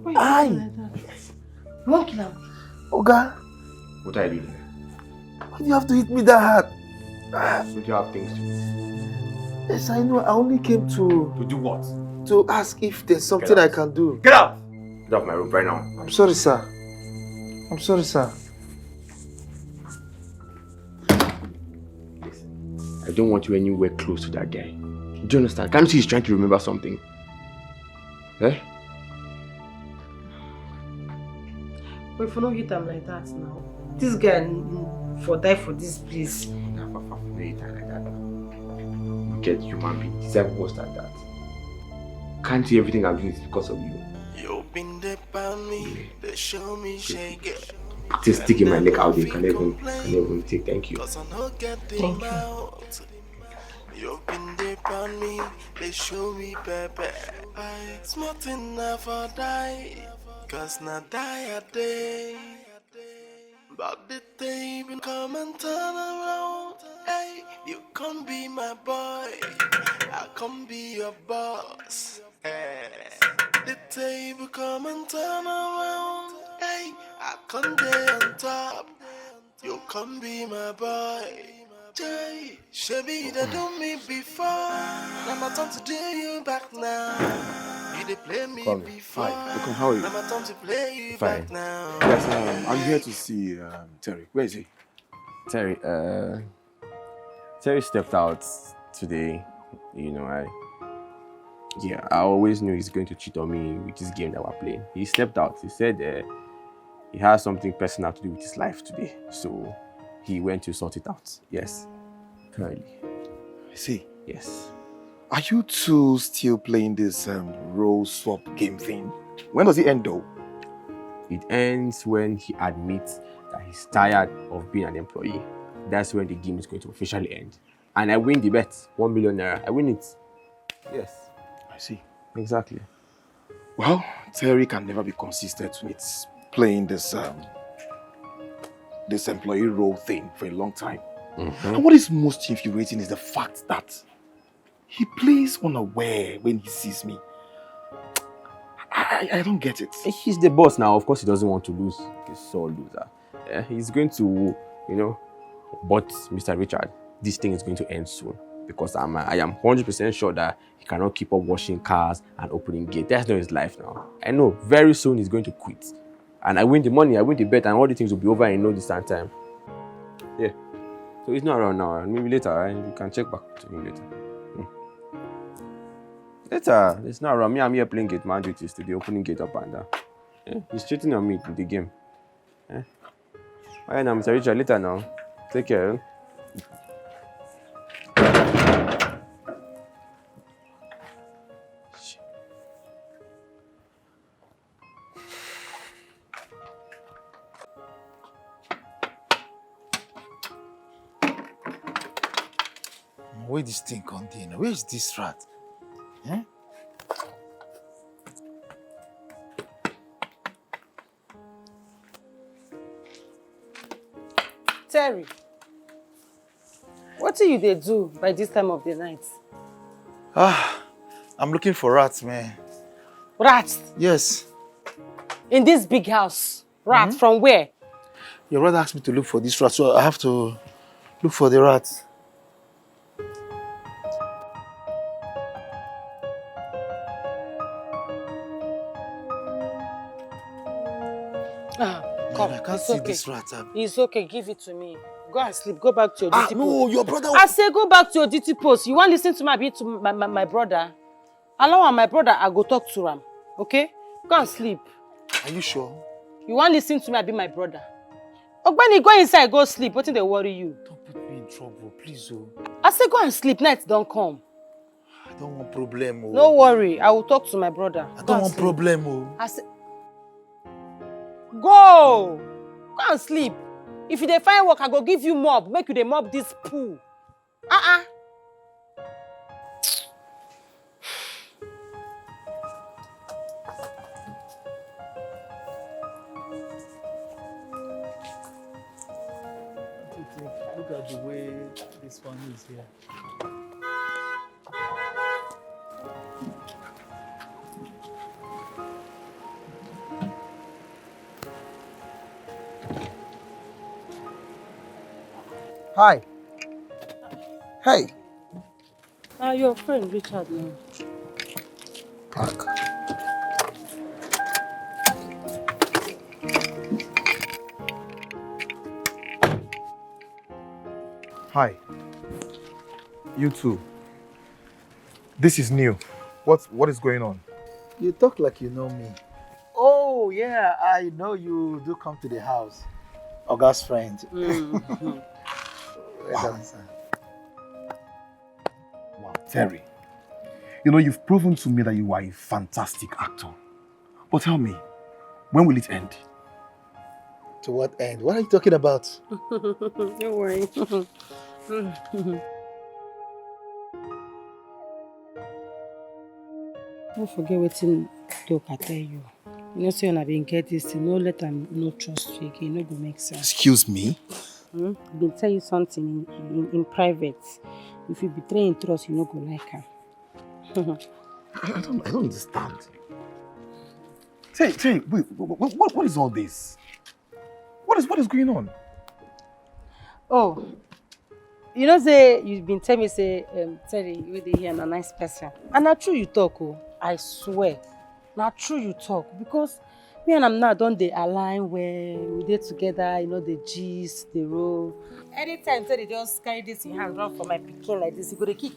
Why you like that? You won't kill him. Oga, What are you doing? why do you have to hit me that hard? Don't you have things to do? Yes, I know. I only came to To do what? ask if there's something I can do. Get out! Get off my room right now. I'm sorry, sir. I'm sorry, sir. Listen, I don't want you anywhere close to that guy. Do you understand? Can't you see he's trying to remember something? Eh? But if you don't hit him like that now, this guy for die for this place. Get human being deserve worse than that. Can't see everything I'm doing is because of you. You've been there by me, they show me shake it. Just sticking my neck out there, can even take thank you. Thank you. You've been there by me, they show me baby. Small thing never die, cause not die a day. But the day will come and turn around. Hey, you can't be my boy, I can't be your boss. Hey, the day will come and turn around. Hey, I can't be on top, you can't be my boy. Jay, Shabby, they do me before. Now my time to do you back now. You they play me before. Hi, welcome, how are you? Now my time to play you back now. Yes, I'm here to see Terry. Where is he? Terry stepped out today. You know, I always knew he's going to cheat on me with this game that we're playing. He stepped out. He said he has something personal to do with his life today. So he went to sort it out. Yes. Currently. I see. Yes. Are you two still playing this role swap game thing? When does it end though? It ends when he admits that he's tired of being an employee. That's when the game is going to officially end. And I win the bet, 1 million naira. I win it. Yes. I see. Exactly. Well, Terry can never be consistent with playing this employee role thing for a long time. And what is most infuriating is the fact that he plays unaware when he sees me. I don't get it. He's the boss now. Of course, he doesn't want to lose. He's a sore loser. He's going to, but Mr. Richard, this thing is going to end soon because I am 100% sure that he cannot keep up washing cars and opening gates. That's not his life now. I know very soon he's going to quit. And I win the money, I win the bet, and all the things will be over in no distant time. Yeah. So he's not around now. Maybe later, right? You can check back to him later. Later, it's not around. Me, I'm here playing gate man duties to the opening gate up and down. Yeah? He's cheating on me with the game. Yeah? Alright, now, Mr. Richard, later now. Take care. Where this thing container? Where is this rat? Eh? Terry, what do you they do by this time of the night? I'm looking for rats, man. Rats? Yes. In this big house? Rats from where? Your brother asked me to look for this rat, so I have to look for the rats. Come, I can't it's see okay. this rat. It's okay, give it to me. Go and sleep, go back to your duty No, post. your brother... I say go back to your duty post. You want to listen to my brother? Allow my brother, I go talk to him. Okay? Go and sleep. Are you sure? You want to listen to me, I be my brother. Ogbeni, go inside, go sleep. What did they worry you? Don't put me in trouble, please. Oh. I say go and sleep, night don't come. I don't want problem. Oh. No worry, I will talk to my brother. I don't want problem. Oh. I say, go and sleep. If you dey find work, I go give you mop. Make you dey mop this pool. Look at the way this one is here. Hi. Hey. Your friend Richard now. Park. Hi. You too. This is new. What is going on? You talk like you know me. Oh, yeah, I know you do come to the house. Oga's friend. Wow, Terry. You know, you've proven to me that you are a fantastic actor. But tell me, when will it end? To what end? What are you talking about? Don't worry. Don't forget wetin Dike tell you. You know, say when I been get this thing, no let them no trust you again. No go make sense. Excuse me? I been tell you something in private. If you betray in trust, you no go like her. I don't understand. Terry, wait, what is all this? What is going on? Oh, you know, say you been tell me say Terry, you dey here na nice person, and na true you talk. Oh, I swear, na true you talk, because me and am now don dey align well. We dey together, you know, the gist, the roll. Anytime Terry just carry this in hand run for my pikin like this, he go dey kick.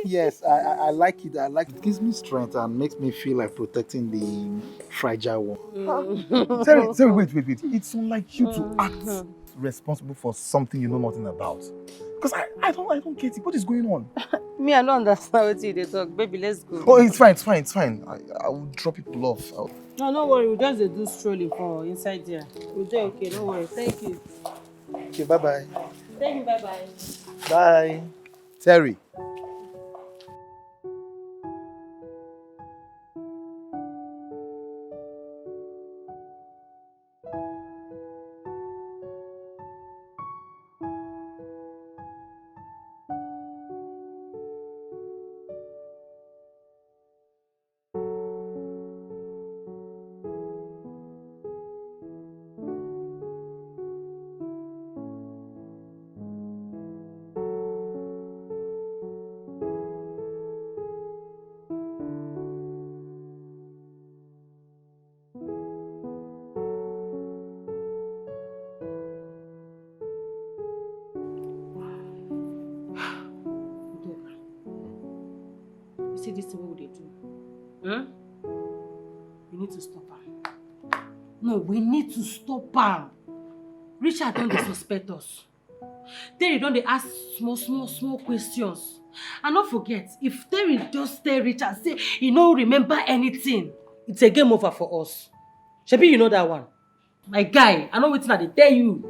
Yes, I like it. I like it. It gives me strength and makes me feel like protecting the fragile one. Terry, wait. It's unlike you to act responsible for something you know nothing about. Because I don't get it. What is going on? Me, I don't understand what you dey talk. Baby, let's go. Oh, it's fine. I will drop people off. No, don't worry. We'll just do strolling for inside there. We'll do okay. Don't worry. Thank you. Okay, bye-bye. Thank you. Bye-bye. Bye. Terry. see this thing what they do. We need to stop her. No, we need to stop her. Richard don't dey suspect us. Terry don't dey ask small questions. And don't forget, if Terry just tell Richard say he no remember anything, it's a game over for us. Shebi, you know that one. My guy, I know wetin I dey tell you.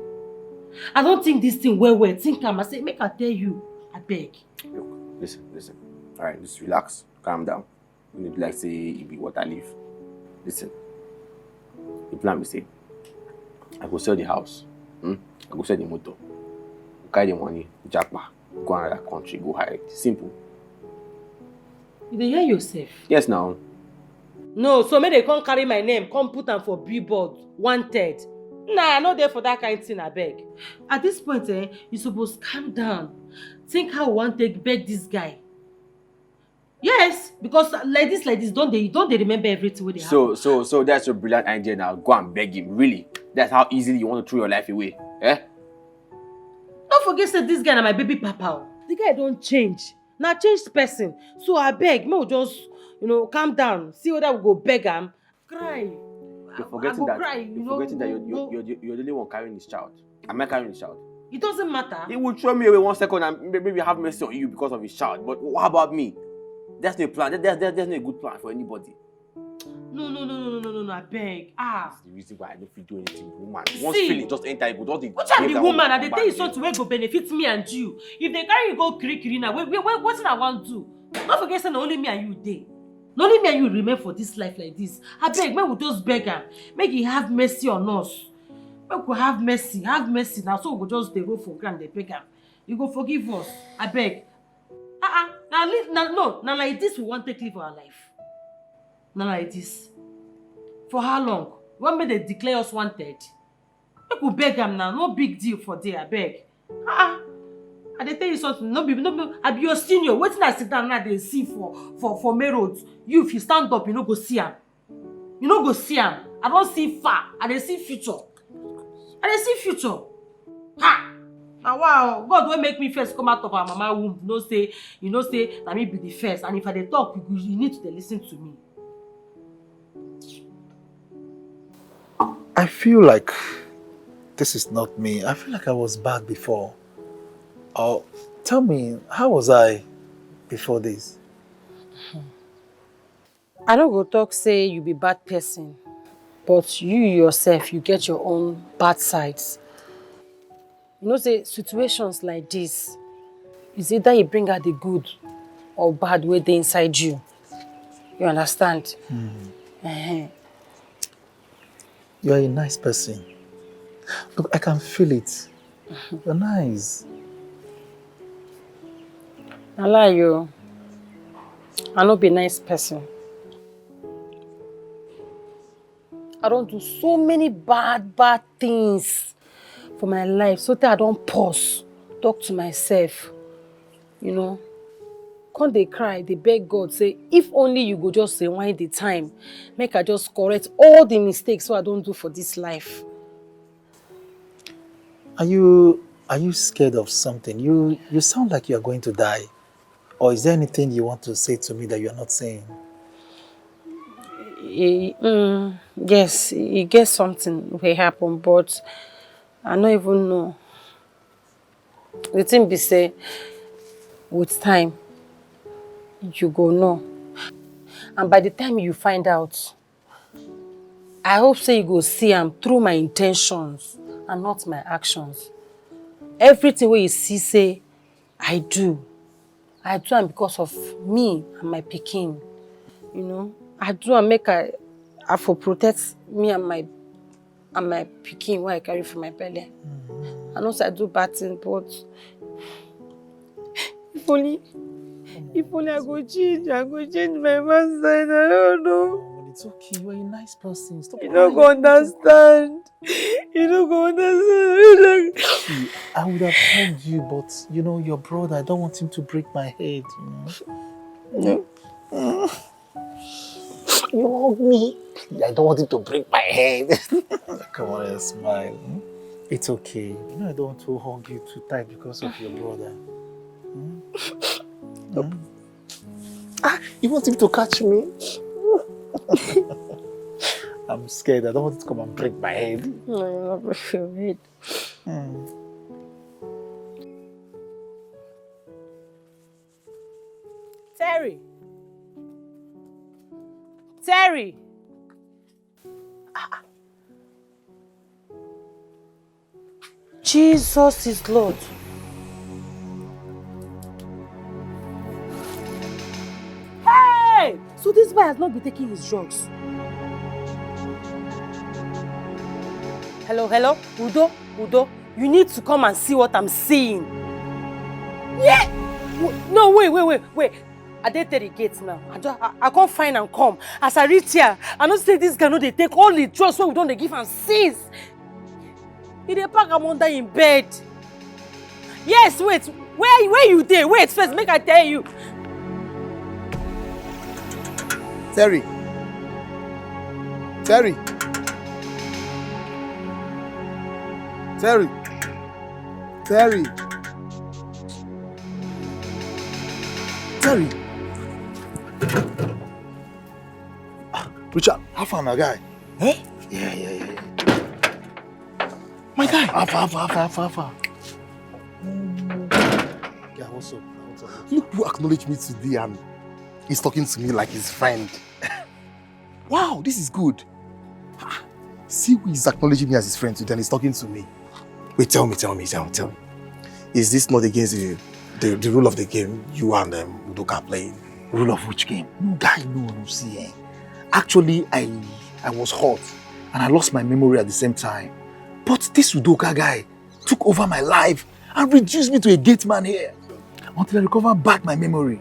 I don't think this thing well. Think am. I say make I tell you. I beg. Look, listen. Alright, just relax, calm down. You need like say it be water leaf. Listen. The plan we say, I go sell the house. I go sell the motor. Carry the money, japa, go another country, go hide. Simple. You dey hear yourself? Yes, now. No, so make they come carry my name, come put am for billboard, wanted. Nah, I'm not there for that kind of thing, I beg. At this point, you supposed calm down. Think how we want to beg this guy. Yes, because like this, don't they remember everything what they have? So that's your brilliant idea now. Go and beg him. Really? That's how easily you want to throw your life away. Eh? Don't forget that this guy na my baby papa. The guy don't change. Now changed person. So I beg, me just, calm down. See whether we go beg him. Cry. You're forgetting that cry, you're the only one carrying this child. Am I carrying this child? It doesn't matter. He will throw me away 1 second and maybe have mercy on you because of his child. But how about me? That's no plan. There's no good plan for anybody. No, I beg. That's the reason why I don't feel do anything with woman. Once feeling just enter, it go just what are the woman? And they tell you something wey go benefit me and you. If they carry you go kiri now, what's I want to do? Don't forget say only me and you dey. Not only me and you remain for this life like this. I beg, make we just beg her. Make he have mercy on us. Make we have mercy now. So we go just dey roll for ground, dey beg her. You go forgive us. I beg. Now like this we want to live our life. Now like this. For how long? You want me to declare us wanted? Make we beg them now. No big deal for there, I beg. I dey tell you something. No be. I be your senior. Wetin I sit down now they see for main roads. You if you stand up, you no go see am. You no go see am. I don't see far. I dey see future. Ha! Now wow, God will make me first come out of our mama womb. You know say that me be the first. And if I dey talk, you need to listen to me. I feel like this is not me. I feel like I was bad before. Oh, tell me, how was I before this? I don't go talk say you be bad person, but you yourself, you get your own bad sides. You know, say situations like this, it's either you bring out the good or bad way they inside you. You understand? You're a nice person. Look, I can feel it. You're nice. I lie you. I no be nice person. I don't do so many bad things for my life so that I don't pause, talk to myself. Come they cry, they beg God, say, if only you go just say why the time, make I just correct all the mistakes so I don't do for this life. Are you scared of something? You sound like you're going to die. Or is there anything you want to say to me that you're not saying? Yes, you get something will happen, but I don't even know. The thing be say, with time, you go know. And by the time you find out, I hope say you go see am through my intentions and not my actions. Everything where you see say, I do am because of me and my pikin. I do am make I for protect me and my pikin where I carry for my belly. I know say I do bad things, but if only I go change my man's side, I don't know. It's okay, you're a nice person. Stop. You don't go understand. You don't go understand. See, I would have told you, but your brother, I don't want him to break my head, No. You hug me. I don't want him to break my head. Come on, smile. It's okay. I don't want to hug you too tight because of your brother. You want him to catch me? I'm scared. I don't want it to come and break my head. No, you're not break your head. Terry! Terry! Jesus is Lord. Hey! So this boy has not been taking his drugs. Hello, hello? Udo, you need to come and see what I'm seeing. Yeah! No, wait. I dey tell the gates now. I can't find and come. As I reach here, I don't say this guy no dey take all the drugs so we don't dey give am since. He dey pack am under in bed. Yes, wait. Where you dey? Wait first, make I tell you. Terry. Terry. Terry. Terry. Terry. Richard, how far, my guy? Eh? Yeah. My guy. How far? Yeah, what's up? Look who acknowledged me today and he's talking to me like his friend. Wow, this is good. See who is acknowledging me as his friend today and he's talking to me. Wait, tell me. Is this not against the rule of the game you and Udoka are playing? Rule of which game? No, guy, no, see. Actually, I was hot and I lost my memory at the same time. But this Udoka guy took over my life and reduced me to a gate man here until I recover back my memory.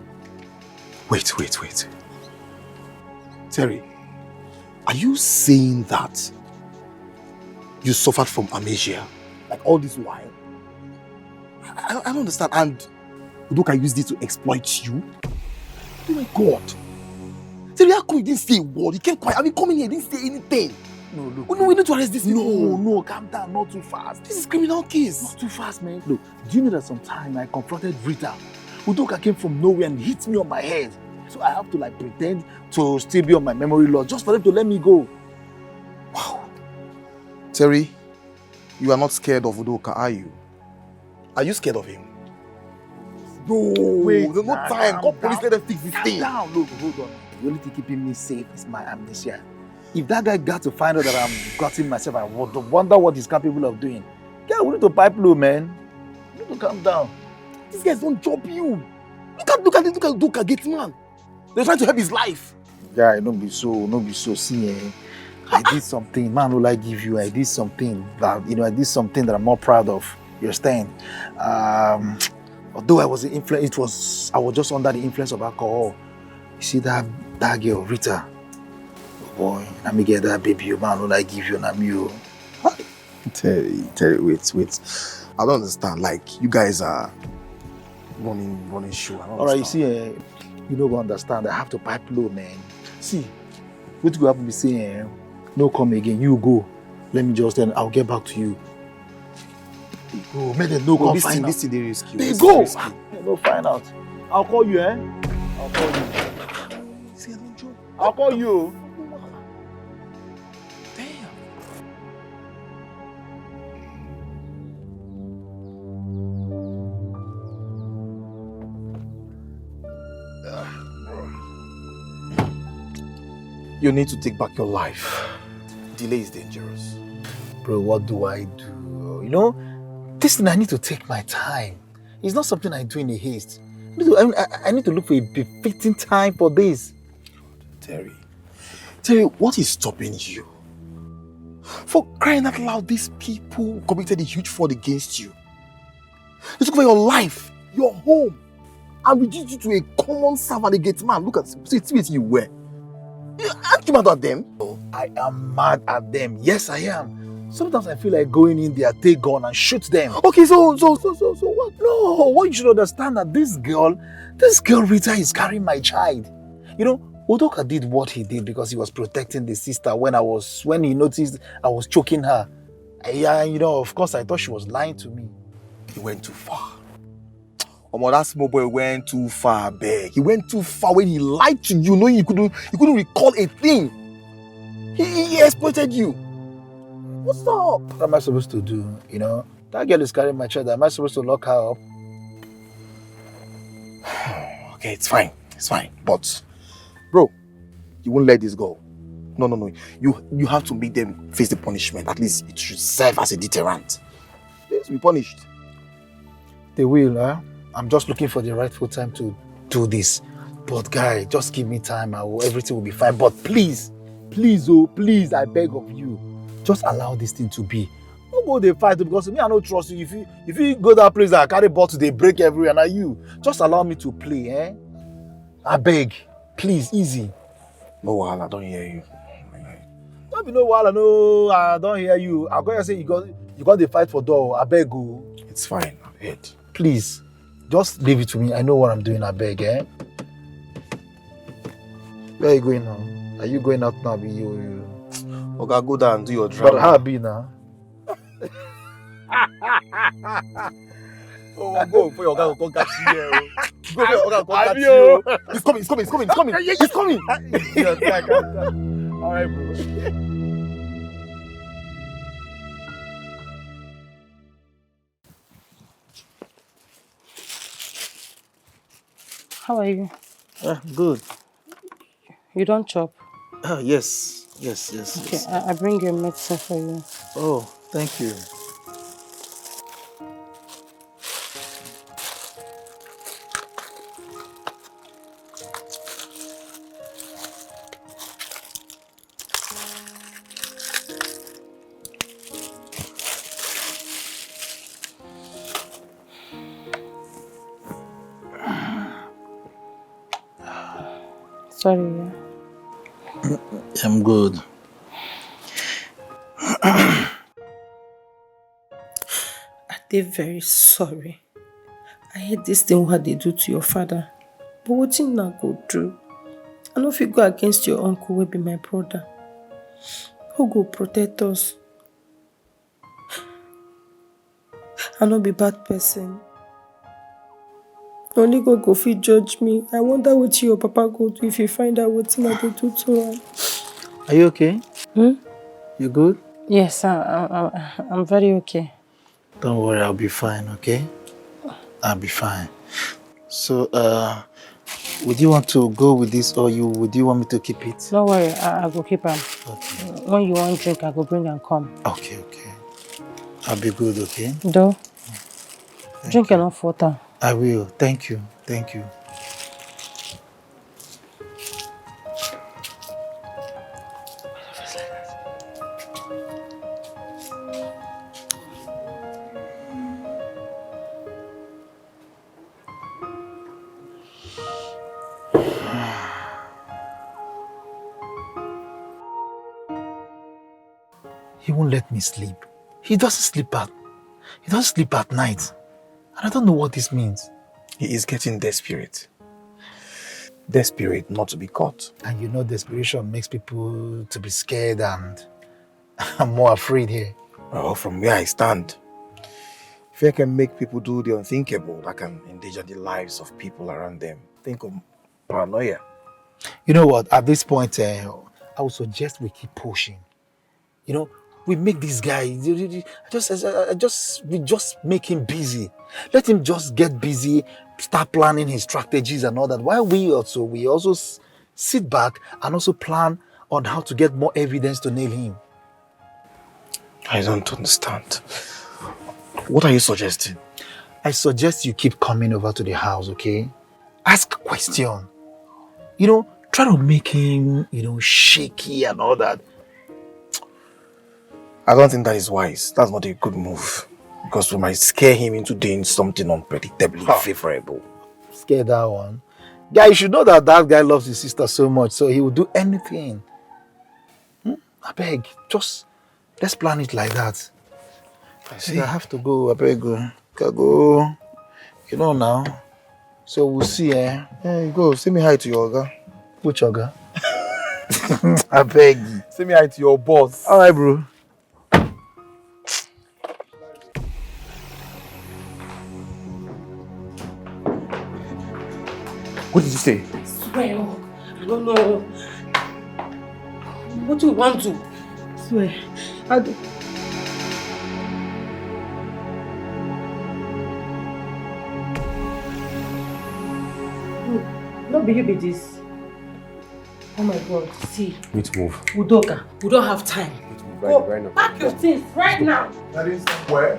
Wait. Terry, are you saying that you suffered from amnesia like all this while? I don't understand. And Udoka used it to exploit you? Oh my God. Terry, how come you didn't say a word? You kept quiet. I mean, coming here, you didn't say anything. No, look. Oh, no, we need to arrest this people. No, calm down. Not too fast. This is criminal case. Not too fast, man. Look, do you know that sometime I confronted Rita? Udoka came from nowhere and hit me on my head. So I have to pretend to still be on my memory loss just for them to let me go. Wow. Terry, you are not scared of Udoka, are you? Are you scared of him? No, there's no time. Call police, let them fix this thing. Calm down. Look, hold on. The only thing keeping me safe is my amnesia. If that guy got to find out that I'm gutting myself, I would wonder what he's capable of doing. Guy, we need to pipe low, man. You need to calm down. These guys don't drop you. Look at Udoka get man. They're trying to help his life. Guy, don't be so. See, I did something, man. Will I give you? I did something that I'm more proud of. You understand? Although I was I was just under the influence of alcohol. You see that girl, Rita. Oh boy, let me get that baby, man. Will I give you? Terry, wait. I don't understand. Like, you guys are running show. Alright, you see, you don't understand. I have to pipe low, man. See, what you have to be saying, no come again. You go. Let me just then I'll get back to you. Go, make them no come find out. This is the rescue. They go. No find out. I'll call you, I'll call you. I'll call you. Damn. You need to take back your life. Delay is dangerous. Bro, what do I do? You know, this thing I need to take my time. It's not something I do in a haste. I need to look for a befitting time for this. Terry, what is stopping you? For crying out loud, these people committed a huge fraud against you. They took over your life, your home, and reduced you to a common servant, a gate man. Look at what you were. Aren't you mad at them? I am mad at them. Yes, I am. Sometimes I feel like going in there, take gun and shoot them. Okay, so what? No, what you should understand that this girl Rita is carrying my child. You know, Udoka did what he did because he was protecting the sister when he noticed I was choking her. Yeah, you know, of course I thought she was lying to me. He went too far. Omo, that small boy went too far, beg. He went too far when he lied to you, knowing he couldn't recall a thing. He exploited you. What's up? What am I supposed to do? You know, that girl is carrying my child. Am I supposed to lock her up? Okay, it's fine. It's fine. But, bro, you won't let this go. No. You have to make them face the punishment. At least it should serve as a deterrent. They will be punished. They will, huh? I'm just looking for the rightful time to do this. But guy, just give me time. Everything will be fine. But please, I beg of you, just allow this thing to be. Don't go they fight because me, I don't trust you. If you go that place that I carry bottle, they break everywhere. Now you just allow me to play, eh? I beg, please, easy. No wahala, I don't hear you. Don't be no wahala, no, I don't hear you. I'm going to say you got the fight for door. I beg you. It's fine, I've heard. Please, just leave it to me. I know what I'm doing. I beg, eh? Where are you going now? Are you going out now? You? Okay, go down and do your drama. But how be now? Oh, go for your guy to come catch you here. Go for your guy to come catch you. He's coming. He's coming. All right, bro. How are you? Good. You don't chop? Yes. Okay, I bring your medicine for you. Oh, thank you. Sorry, yeah. I'm good. They're very sorry. I hate this thing what they do to your father. But what you not go through? I know if you go against your uncle will be my brother. Who go protect us? I not be bad person. Only God go fit judge me. I wonder what your papa go do if you find out what they do to him. Are you okay? Hmm? You good? Yes, I'm very okay. Don't worry, I'll be fine, okay? I'll be fine. So, would you want to go with this or would you want me to keep it? Don't worry, I go keep him. Okay. When you want drink, I go bring and come. Okay. I'll be good, okay? Though, drink enough water. I will. Thank you. He won't let me sleep. He doesn't sleep at night. And I don't know what this means. He is getting desperate. Desperate not to be caught. And you know desperation makes people to be scared and I'm more afraid here. Well, from where I stand, fear can make people do the unthinkable that can endanger the lives of people around them. Think of paranoia. You know what? At this point, I would suggest we keep pushing. You know, we make this guy, we just make him busy. Let him just get busy, start planning his strategies and all that. While we also sit back and also plan on how to get more evidence to nail him. I don't understand. What are you suggesting? I suggest you keep coming over to the house, okay? Ask a question. You know, try to make him, shaky and all that. I don't think that is wise. That's not a good move. Because we might scare him into doing something unpredictably favorable. Scare that one. Guy, you should know that guy loves his sister so much, so he will do anything. I beg, just let's plan it like that. I see. I have to go, I beg go. Go. You know now. So we'll see, eh? Yeah, you go. Say me hi to your oga. Which oga? I beg you. Say me hi to your boss. Alright, bro. What did you say? I swear, I don't know. What do you want to? I swear. No, be you be this. Oh my God, see. Need to move. Udoka, we don't have time. Go, right now. Pack your things right now. That is where?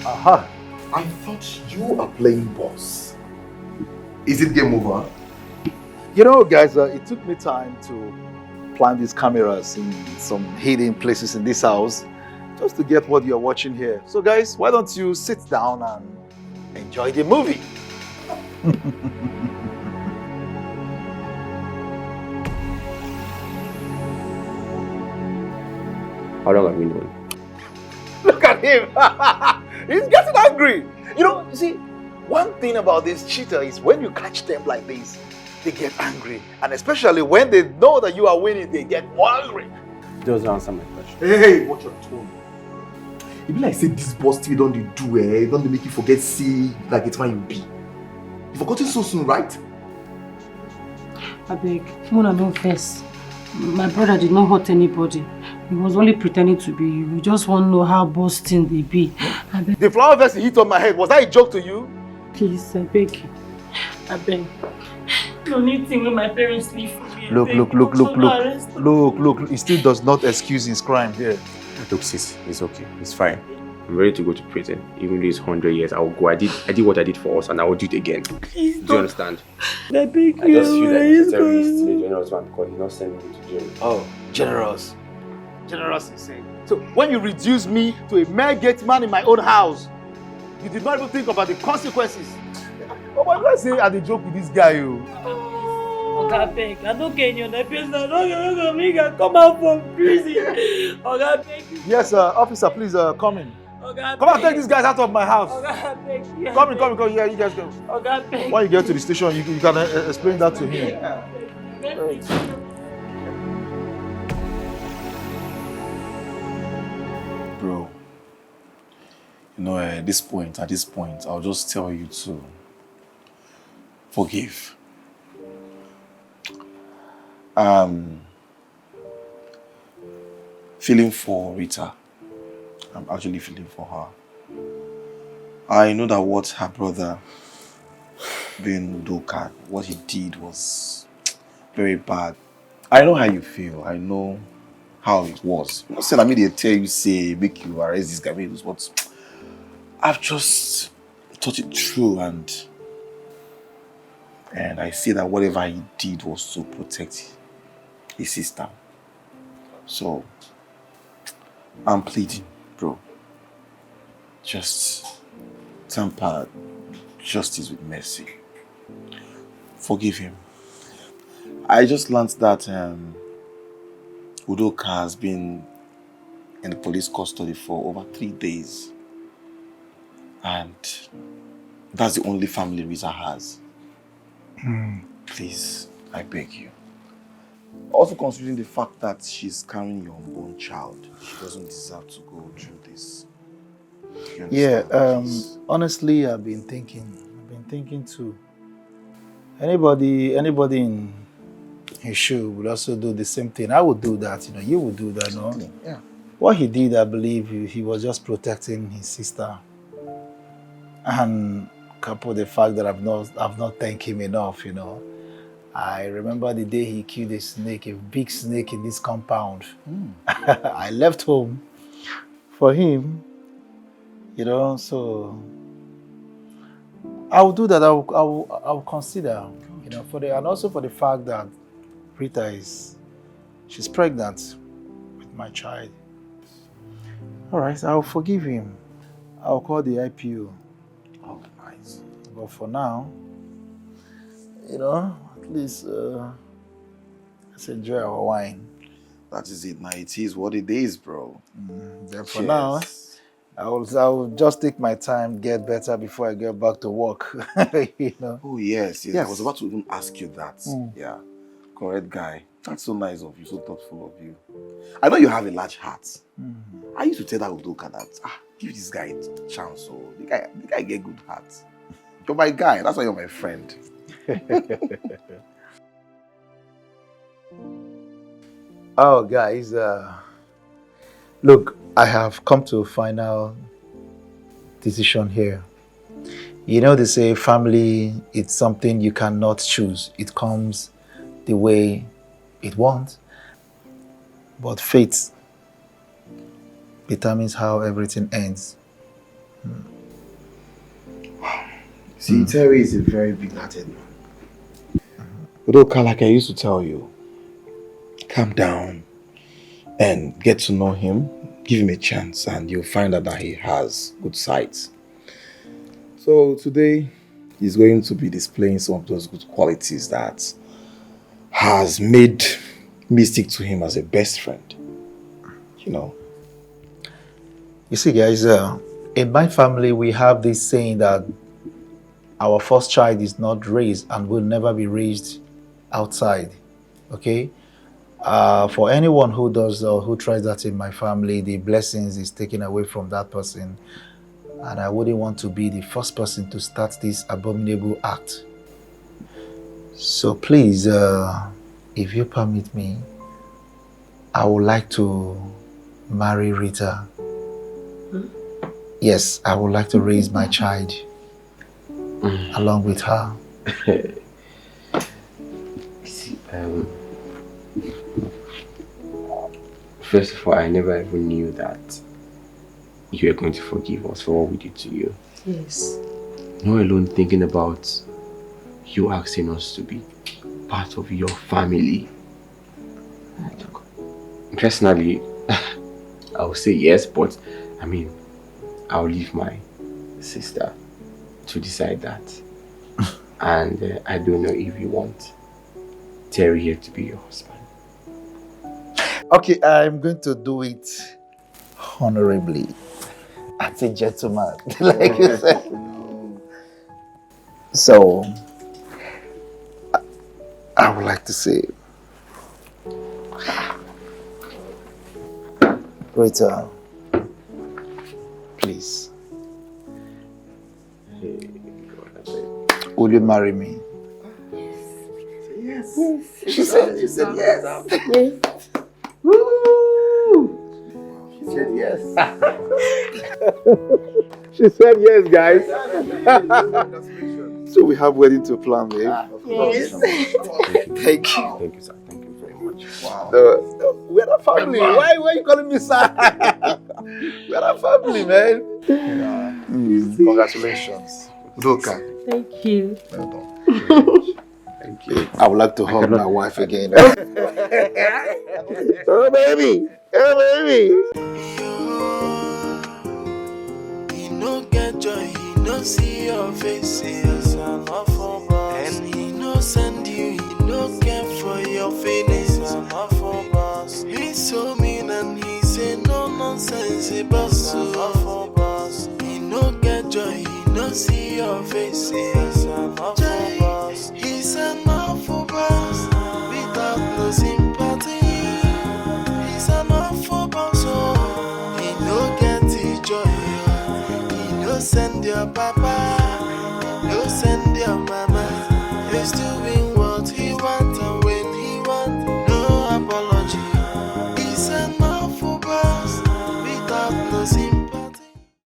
Aha. I thought you are playing boss. Is it game over? You know, guys, it took me time to plant these cameras in some hidden places in this house just to get what you're watching here. So, guys, why don't you sit down and enjoy the movie? How long have we known? Look at him. He's getting angry. You know, you see, one thing about this cheater is when you catch them like this, they get angry. And especially when they know that you are winning, they get more angry. Doesn't answer my question. Hey, watch your tone. It be like say this boss thing don't dey do don't dey make you forget see like it's when you be. You forgot it so soon, right? I beg, Mona no vex. My brother did not hurt anybody. He was only pretending to be you. We just want to know how boss thing they be. I beg. The flower vest hit on my head, was that a joke to you? Please, I beg you. I beg. No need thing when my parents leave for me. Look. He still does not excuse his crime here. Look, sis, it's okay. It's fine. I'm ready to go to prison. Even though it's 100 years, I will go. I did what I did for us and I will do it again. Please do you understand? I beg I just feel like he's a terrorist, the generous man, because he's not sending me to jail. Oh, generous. Generous, you say. So when you reduce me to a mere gate man in my own house, you did not even think about the consequences. Oh, why do I say I joke with this guy, you? Oga beg, I don't get you. I don't make I come out from prison. Oga beg. Yes, officer, please come in. Oga come and take these guys out of my house. Oga beg. Come in. Yeah, you guys go. Oga beg. When you get to the station, you can explain that to him. Bro, you know, at this point, I'll just tell you to forgive. Feeling for Rita. I'm actually feeling for her. I know that what her brother, being Udoka, what he did was very bad. I know how you feel. I know how it was. I'm not saying they tell you, say, make you arrest this guy, but I've just thought it through and I see that whatever he did was to protect his sister. So, I'm pleading, bro. Just temper justice with mercy. Forgive him. I just learned that Udoka has been in the police custody for over 3 days. And that's the only family Rita has. Please, I beg you. Also considering the fact that she's carrying your unborn child, she doesn't deserve to go through this. Yeah, honestly, I've been thinking too. Anybody in his shoe would also do the same thing. I would do that, you would do that, no? Yeah. What he did, I believe, he was just protecting his sister. And couple the fact that I've not thanked him enough, I remember the day he killed a snake, a big snake in this compound. I left home for him, so I will do that. I will consider, and also for the fact that Rita she's pregnant with my child. All right, I'll forgive him. I'll call the IPO. Oh, nice. But for now, at least let's enjoy our wine. That is it now. It is what it is, bro. Then for now, I will just take my time, get better before I get back to work. Oh, yes. I was about to even ask you that. Yeah. Correct guy. That's so nice of you, so thoughtful of you. I know you have a large heart. I used to tell that Udoka that, give this guy a chance. So the guy get good heart. You're my guy. That's why you're my friend. Oh, guys, look, I have come to a final decision here. You know, they say family, it's something you cannot choose. It comes the way it wants. But fate determines how everything ends. See, Terry is a very big-hearted man. But like I used to tell you, calm down and get to know him, give him a chance, and you'll find out that he has good sides. So today, he's going to be displaying some of those good qualities that has made me stick to him as a best friend. You know. You see, guys, in my family, we have this saying that our first child is not raised and will never be raised outside. Okay? For anyone who does or who tries that in my family, the blessings is taken away from that person. And I wouldn't want to be the first person to start this abominable act. So please, if you permit me, I would like to marry Rita. Yes, I would like to raise my child along with her. See, first of all, I never even knew that you were going to forgive us for what we did to you. Yes. Not alone thinking about you asking us to be part of your family. Personally, I would say yes, but I mean, I'll leave my sister to decide that. And I don't know if you want Terry here to be your husband. Okay, I'm going to do it honorably. As a gentleman, like you said. So, I would like to say, Rita, please, will you marry me? Yes. She said yes. Yes. Woo! She said yes. She said yes, guys. So we have wedding to plan, babe. Yes. Thank you. Thank you, sir. Thank you very much. Wow. We're a family. Why are you calling me sir? We're a family, man. Yeah. Congratulations. Udoka. Thank you. Well done. Thank you. I would like to hug my wife again. Oh, baby. Oh, baby. He no get joy, he no see your face, yes, and not for boss. And he no send you, he no care for your feelings, and not for boss. He's so mean and he say no nonsense, he boss, and not for boss. He no get joy, he no see your face, yes, and not for boss. He's an awful boss, without no sympathy. He's an awful boss, oh, he no get his joy. No send your papa, no send your mama. You're still being